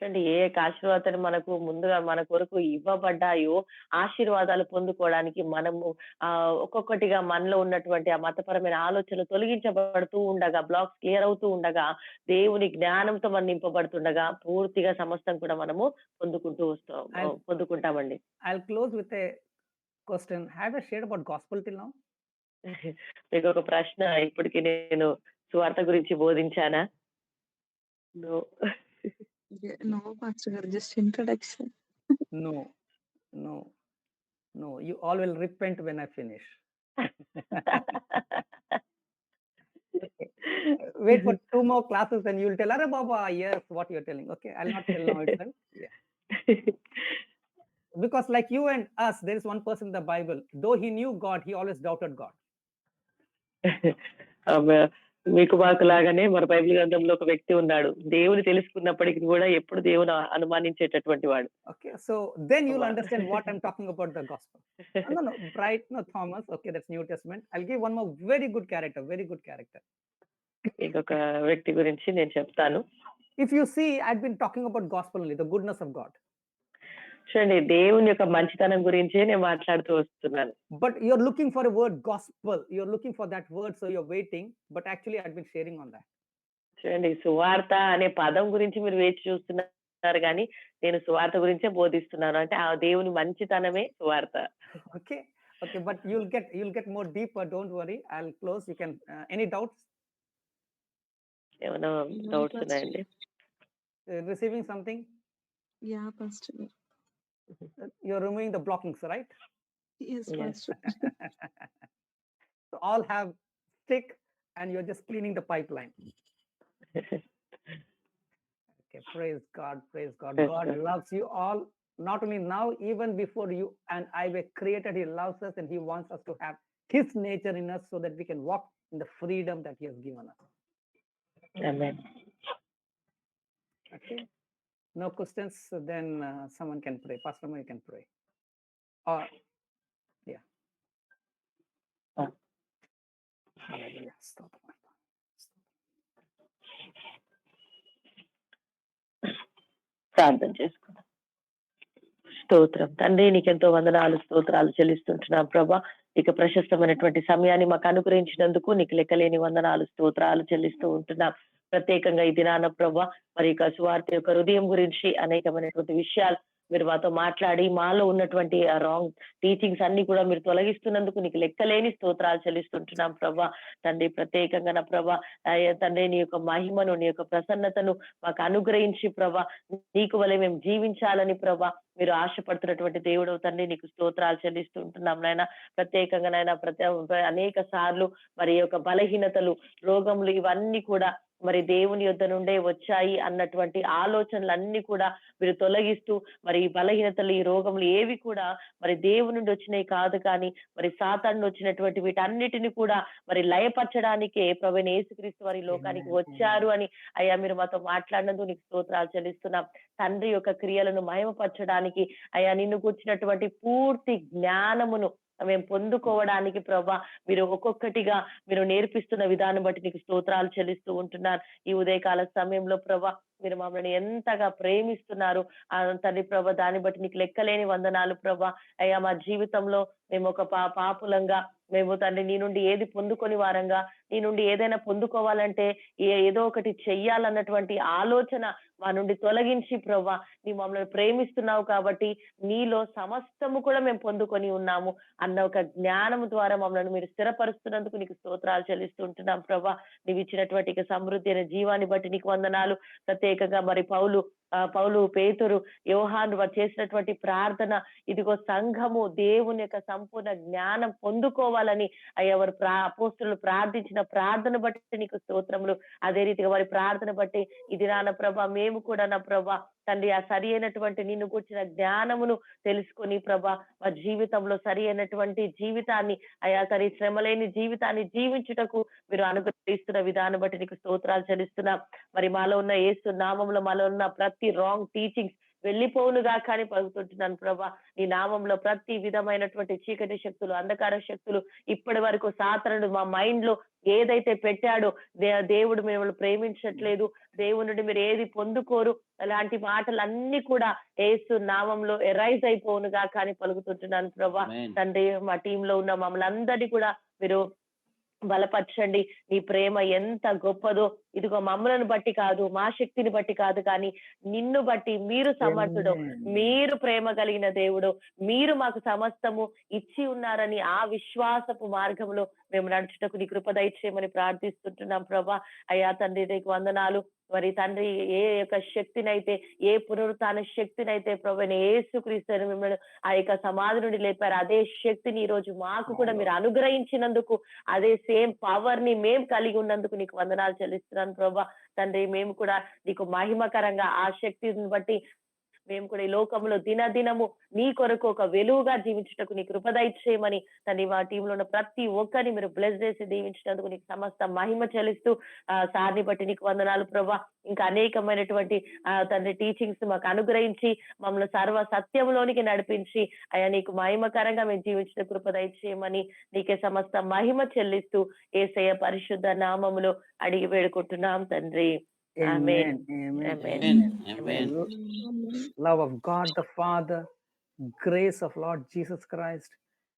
చూడండి ఏ ఆశీర్వాదాలు మనకు ముందుగా మన కొరకు ఇవ్వబడ్డాయో ఆశీర్వాదాలు పొందుకోవడానికి మనము ఒక్కొక్కటిగా మనలో ఉన్నటువంటి ఆ మతపరమైన ఆలోచనలు తొలగించబడుతూ ఉండగా, బ్లాక్స్ క్లియర్ అవుతూ ఉండగా, దేవుని జ్ఞానంతో మనం నింపబడుతుండగా పూర్తిగా సమస్తం కూడా మనము పొందుకుంటామండి. I'll close with a question. Have you shared about gospel till now? మీకు ఒక ప్రశ్న, ఇప్పటికి నేను సువార్త గురించి బోధించానా? నో. No, Pastor గారు, just introduction. No. You all will repent when I finish. Wait for 2 more classes and you'll tell, "Arey Baba, yes, what you're telling." Okay, I'll not tell now itself. Yeah. Because like you and us, there is one person in the Bible. Though he knew God, he always doubted God. మీకు మాకు లాగానే మన బైబిల్ గ్రంథంలో ఒక వ్యక్తి ఉన్నాడు. దేవుని తెలుసుకున్నప్పటికీ కూడా ఎప్పుడు దేవుని అనుమానించేటటువంటి వాడు. Okay, so then you'll understand what I'm talking about the gospel. No, Bright, no, Thomas. Okay, that's New Testament. I'll give one more very good character. ఇంకొక వ్యక్తి గురించి నేను చెప్తాను. If you see, I've been talking about gospel only, the goodness of God. చూడండి దేవుని యొక్క మంచితనం గురించే నేను మాట్లాడుతూ వస్తున్నాను. But you're looking for a word gospel. You're looking for that word, so you're waiting. But actually, I've been sharing on that. చూడండి సువార్త అనే పదం గురించి మీరు వేచి చూస్తున్నారు కానీ నేను సువార్త గురించే బోధిస్తున్నాను. అంటే ఆ దేవుని మంచితనమే సువార్త. Okay, but you'll get more deeper. Don't worry. I'll close. You can. Any doubts? ఏమైనా డౌట్స్ ఉన్నాయండి? Receiving something? Yeah, Pastor. You're removing the blockings, right? Yes, Pastor. So all have stick and you're just cleaning the pipeline. Okay, praise God. God loves you all. Not only now, even before you and I were created, He loves us and He wants us to have His nature in us so that we can walk in the freedom that He has given us. Amen. Okay. No questions, then someone can pray. Pastor Mo, you can pray. Or, yeah. Hallelujah. Stop. ప్రార్థన చేసుకుందాం. స్తోత్రం తండ్రి, నీకెంతో వందనాలు, స్తోత్రాలు చెల్లిస్తుంటున్నాం ప్రభా. ఇక ప్రశస్తమైనటువంటి సమయాన్ని మాకు అనుగ్రహించినందుకు నీకు లెక్కలేని వందనాలు, స్తోత్రాలు చెల్లిస్తూ ఉంటున్నాం. ప్రత్యేకంగా ఈ దినాన ప్రభా మరి ఇక సువార్త యొక్క హృదయం గురించి అనేకమైనటువంటి విషయాలు మీరు మాతో మాట్లాడి మాలో ఉన్నటువంటి రాంగ్ టీచింగ్స్ అన్ని కూడా మీరు తొలగిస్తున్నందుకు నీకు లెక్కలేని స్తోత్రాలు చెల్లిస్తుంటున్నాం ప్రభా. తండ్రి ప్రత్యేకంగా నా ప్రభా తండ్రి నీ యొక్క మహిమను, నీ యొక్క ప్రసన్నతను మాకు అనుగ్రహించి ప్రభా నీకు వలె మేము జీవించాలని ప్రభా మీరు ఆశపడుతున్నటువంటి దేవుడు తండ్రి నీకు స్తోత్రాలు చెల్లిస్తుంటున్నాం నాయన. ప్రత్యేకంగా నాయన అనేక సార్లు మరి యొక్క బలహీనతలు, రోగములు ఇవన్నీ కూడా మరి దేవుని యొద్ద నుండే వచ్చాయి అన్నటువంటి ఆలోచనలన్నీ కూడా మీరు తొలగిస్తూ మరి ఈ బలహీనతలు, ఈ రోగములు ఏవి కూడా మరి దేవుని నుండి వచ్చినాయి కాదు, కానీ మరి సాతాను వచ్చినటువంటి వీటన్నిటిని కూడా మరి లయపరచడానికే ప్రభువైన యేసుక్రీస్తు వారి లోకానికి వచ్చారు అని అయ్యా మీరు మాతో మాట్లాడినందుకు నీకు స్తోత్రాలు చెల్లిస్తున్నాం. తండ్రి యొక్క క్రియలను మహిమపరచడానికి అయ్యా నిన్ను కూర్చున్నటువంటి పూర్తి జ్ఞానమును మేము పొందుకోవడానికి ప్రభా మీరు ఒక్కొక్కటిగా మీరు నేర్పిస్తున్న విధానం బట్టి నీకు స్తోత్రాలు చెల్లిస్తూ ఉంటున్నారు. ఈ ఉదయకాల సమయంలో ప్రభా మీరు మమ్మల్ని ఎంతగా ప్రేమిస్తున్నారు. తండ్రి ప్రభా, దాన్ని బట్టి నీకు లెక్కలేని వందనాలు ప్రభా. అయ్యా, మా జీవితంలో మేము ఒక పాపులంగా మేము తండ్రి నీ నుండి ఏది పొందుకొని వారంగా, నీ నుండి ఏదైనా పొందుకోవాలంటే ఏదో ఒకటి చెయ్యాలన్నటువంటి ఆలోచన మా నుండి తొలగించి ప్రభా, నీ మమ్మల్ని ప్రేమిస్తున్నావు కాబట్టి నీలో సమస్తము కూడా మేము పొందుకొని ఉన్నాము అన్న ఒక జ్ఞానం ద్వారా మమ్మల్ని మీరు స్థిరపరుస్తున్నందుకు నీకు స్తోత్రాలు చెల్లిస్తుంటున్నాం ప్రభా. నీవు ఇచ్చినటువంటి ఇక సమృద్ధి అయిన జీవాన్ని బట్టి నీకు వందనాలు. ప్రత్యేకంగా మరి పౌలు, పేతురు, యోహాను వారు చేసినటువంటి ప్రార్థన, ఇదిగో సంఘము దేవుని యొక్క సంపూర్ణ జ్ఞానం పొందుకోవాలని అయ్యా వారు అపోస్తులు ప్రార్థించిన ప్రార్థన బట్టి నీకు స్తోత్రములు. అదే రీతిగా వారి ప్రార్థన బట్టి ఇది నాన్న ప్రభా, మేము కూడా నా ప్రభా తండ్రి ఆ సరి అయినటువంటి నిన్ను కూర్చిన జ్ఞానమును తెలుసుకొని ప్రభా, మా జీవితంలో సరి అయినటువంటి జీవితాన్ని అయా సరి శ్రమలేని జీవితాన్ని జీవించుటకు మీరు అనుగ్రహిస్తున్న విధానం బట్టి నీకు స్తోత్రాలు చెల్లిస్తున్నాం. మరి మాలో ఉన్న యేసు నామంలో మాలో ఉన్న ప్రతి రాంగ్ టీచింగ్స్ వెళ్ళిపోవునుగా కానీ పలుకుతుంటున్నాను ప్రభా. నీ నామంలో ప్రతి విధమైనటువంటి చీకటి శక్తులు, అంధకార శక్తులు ఇప్పటి వరకు సాతానుడు మా మైండ్ లో ఏదైతే పెట్టాడో, దేవుడు మిమ్మల్ని ప్రేమించట్లేదు, దేవుని నుండి మీరు ఏది పొందుకోరు, అలాంటి మాటలన్నీ కూడా యేసు నామంలో ఎరైజ్ అయిపోవునుగా కానీ పలుకుతుంటున్నాను ప్రభా. తండ్రి, మా టీంలో ఉన్న మమ్మల్ని అందరినీ కూడా మీరు బలపరచండి. నీ ప్రేమ ఎంత గొప్పదో, ఇదిగో మమ్మలను బట్టి కాదు, మా శక్తిని బట్టి కాదు, కానీ నిన్ను బట్టి మీరు సమర్థుడు, మీరు ప్రేమ కలిగిన దేవుడు, మీరు మాకు సమస్తము ఇచ్చి ఉన్నారని ఆ విశ్వాసపు మార్గంలో మేము నడుచుటకు నీ కృప దయచేయమని ప్రార్థిస్తుంటున్నాం ప్రభా. అయ్యా తండ్రి, నీకు వందనాలు. మరి తండ్రి, ఏ యొక్క శక్తినైతే, ఏ పునరుత్థాన శక్తినైతే ప్రభు యేసుక్రీస్తు మిమ్మల్ని ఆ యొక్క సమాధి నుండి లేపారు, అదే శక్తిని ఈ రోజు మాకు కూడా మీరు అనుగ్రహించినందుకు, అదే సేమ్ పవర్ ని మేము కలిగి ఉన్నందుకు నీకు వందనాలు చెల్లిస్తున్నాను ప్రభా. తండ్రి, మేము కూడా నీకు మహిమకరంగా ఆ శక్తిని బట్టి మేము కూడా ఈ లోకంలో దినదినము నీ కొరకు ఒక వెలుగుగా జీవించుటకు నీ కృప దయచేయమని తండ్రి, మా టీంలో ఉన్న ప్రతి ఒక్కరిని మీరు బ్లెస్ చేసి దీవించినందుకు నీకు సమస్త మహిమ చెల్లిస్తూ సార్ని బట్టి నీకు వందనాలు ప్రభా. ఇంకా అనేకమైనటువంటి తండ్రి టీచింగ్స్ మాకు అనుగ్రహించి మమ్మల్ని సర్వ సత్యంలోనికి నడిపించి అయ్యా నీకు మహిమకరంగా మేము జీవించిన కృప దయచేయమని నీకే సమస్త మహిమ చెల్లిస్తూ యేసయ్య పరిశుద్ధ నామములో అడిగి వేడుకుంటున్నాం తండ్రి. Amen. Amen. Amen. Amen. Love of God the Father, grace of Lord Jesus Christ,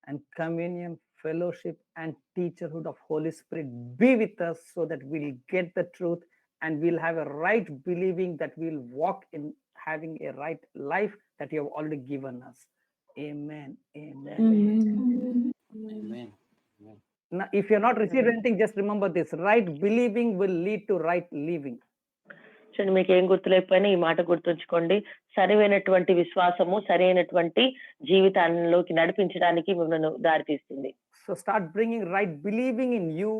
and communion, fellowship, and teacherhood of Holy Spirit be with us, so that we'll get the truth and we'll have a right believing, that we'll walk in having a right life that you have already given us. Amen. Amen. Amen. Now, if you're not received anything, just remember this: right believing will lead to right living. చూడండి, మీకు ఏం గుర్తులేకపోయినా ఈ మాట గుర్తుంచుకోండి. సరైనటువంటి విశ్వాసము సరైనటువంటి జీవితాల్లోకి నడిపించడానికి మిమ్మల్ని దారితీస్తుంది. So start bringing right believing in you,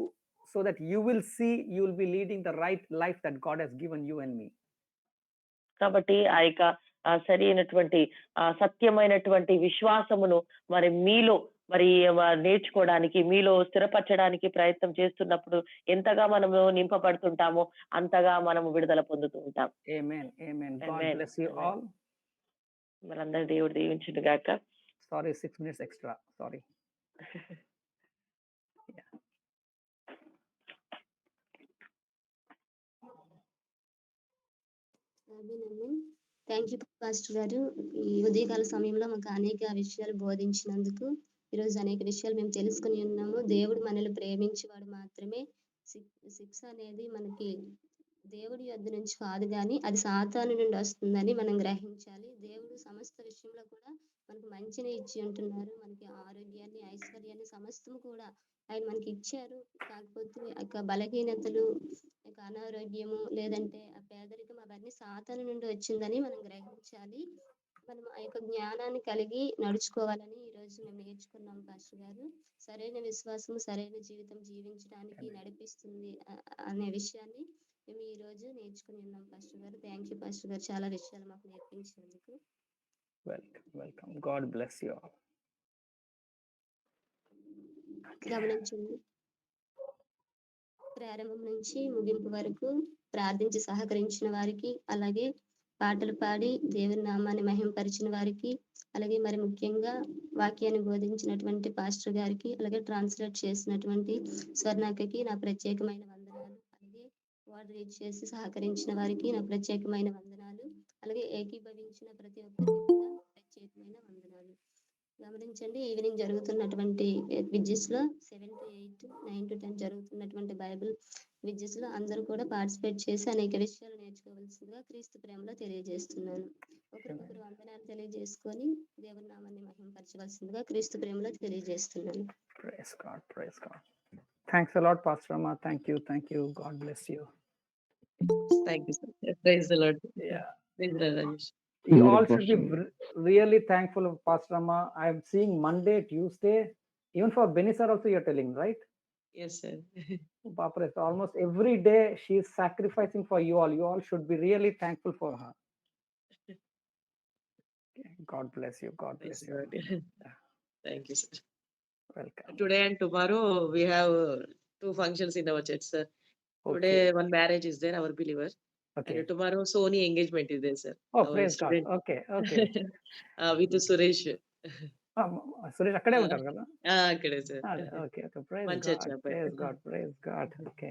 so that you will see you will be leading the right life that God has given you and me. కాబట్టి ఆ యొక్క సరైనటువంటి సత్యమైనటువంటి విశ్వాసమును మరి మీలో మరి నేర్చుకోవడానికి, మీలో స్థిరపరచడానికి ప్రయత్నం చేస్తున్నప్పుడు ఎంతగా మనము నింపబడుతుంటామో అంతగా మనము విడుదల పొందుతూ ఉంటాం. Amen. Amen. God Amen. bless you Amen. all. మనందరూ దేవుడు దీవించును గాక. Sorry, 6 minutes extra. Sorry. Thank you pastor గారు. ఈ ఉదయకాల సమయంలో మాకు అనేక విషయాలు బోధించినందుకు. ఈరోజు అనేక విషయాలు మేము తెలుసుకుని ఉన్నాము. దేవుడు మనల్ని ప్రేమించేవాడు మాత్రమే. శిక్ష అనేది మనకి దేవుడి యొద్ద నుంచి కాదు, కానీ అది సాతాను నుండి వస్తుందని మనం గ్రహించాలి. దేవుడు సమస్త విషయంలో కూడా మనకు మంచిని ఇచ్చి ఉంటున్నారు. మనకి ఆరోగ్యాన్ని, ఐశ్వర్యాన్ని సమస్తము కూడా ఆయన మనకి ఇచ్చారు. కాకపోతే బలహీనతలు, అనారోగ్యము, లేదంటే ఆ పేదరికం, అవన్నీ సాతాను నుండి వచ్చిందని మనం గ్రహించాలి. మనం ఆ యొక్క జ్ఞానాన్ని కలిగి నడుచుకోవాలని ఈరోజు మేము నేర్చుకున్నాం పాస్టర్ గారు. సరైన విశ్వాసం సరైన జీవితం జీవించడానికి నడిపిస్తుంది అనే విషయాన్ని మేము ఈ రోజు నేర్చుకుని ఉన్నాం పాస్టర్ గారు. థ్యాంక్ యూ పాస్టర్ గారు, చాలా విషయాలు మాకు నేర్పించినందుకు. Welcome. God bless you all. గమనించండి, ప్రారంభం నుంచి ముగింపు వరకు ప్రార్థించి సహకరించిన వారికి, అలాగే పాటలు పాడి దేవుని నామాన్ని మహిమపరిచిన వారికి, అలాగే మరి ముఖ్యంగా వాక్యాన్ని బోధించినటువంటి పాస్టర్ గారికి, అలాగే ట్రాన్స్లేట్ చేసినటువంటి స్వర్ణాకకి నా ప్రత్యేకమైన వందనాలు. అలాగే మోడరేట్ చేసి సహకరించిన వారికి నా ప్రత్యేకమైన వందనాలు. అలాగే ఏకీభవించిన ప్రతి ఒక్కరికి కూడా ప్రత్యేకమైన వందనాలు. గమనించండి ఈవినింగ్ జరుగుతున్నటువంటి క్విజ్జెస్‌లో 7-8, 9-10 జరుగుతున్నటువంటి బైబిల్ క్విజ్జెస్‌లో అందరూ కూడా పార్టిసిపేట్ చేసి అనేక విషయాలు నేర్చుకోవాల్సిందిగా క్రీస్తు ప్రేమలో తెలియజేస్తున్నాను. ఒకరికొకరు వందనాలు తెలియజేసుకొని దేవుని నామాన్ని మహిమపరచవలసిందిగా క్రీస్తు ప్రేమలో తెలియజేస్తున్నాను. Praise God. Praise God. Thanks a lot, Pastor Amma. Thank you. Thank you. God bless you. Thank you, sir. Praise the Lord. Yeah. Praise the Lord, Rajesh. You all should be really thankful of Pastor Amma. I'm seeing Monday, Tuesday, even for Benny sir also you're telling, right? Yes, sir. Bapre, so almost every day she is sacrificing for you all. You all should be really thankful for her. Okay. God bless you. God bless Praise the you. Lord. Yeah. Thank you, sir. Welcome. Today and tomorrow we have 2 functions in our church, sir. Today Okay. one marriage is there, our believer, Okay. and tomorrow Sony engagement is there, sir. Oh, Our praise God. student Okay. Okay. with Suresh. Suresh అక్కడే ఉంటారు కదా? అక్కడే సార్. ఓకే. ఓకే. ప్రైజ్ మంచి గాడ్. చర్చ్ అబ్బాయి. Praise God. Praise God. Okay.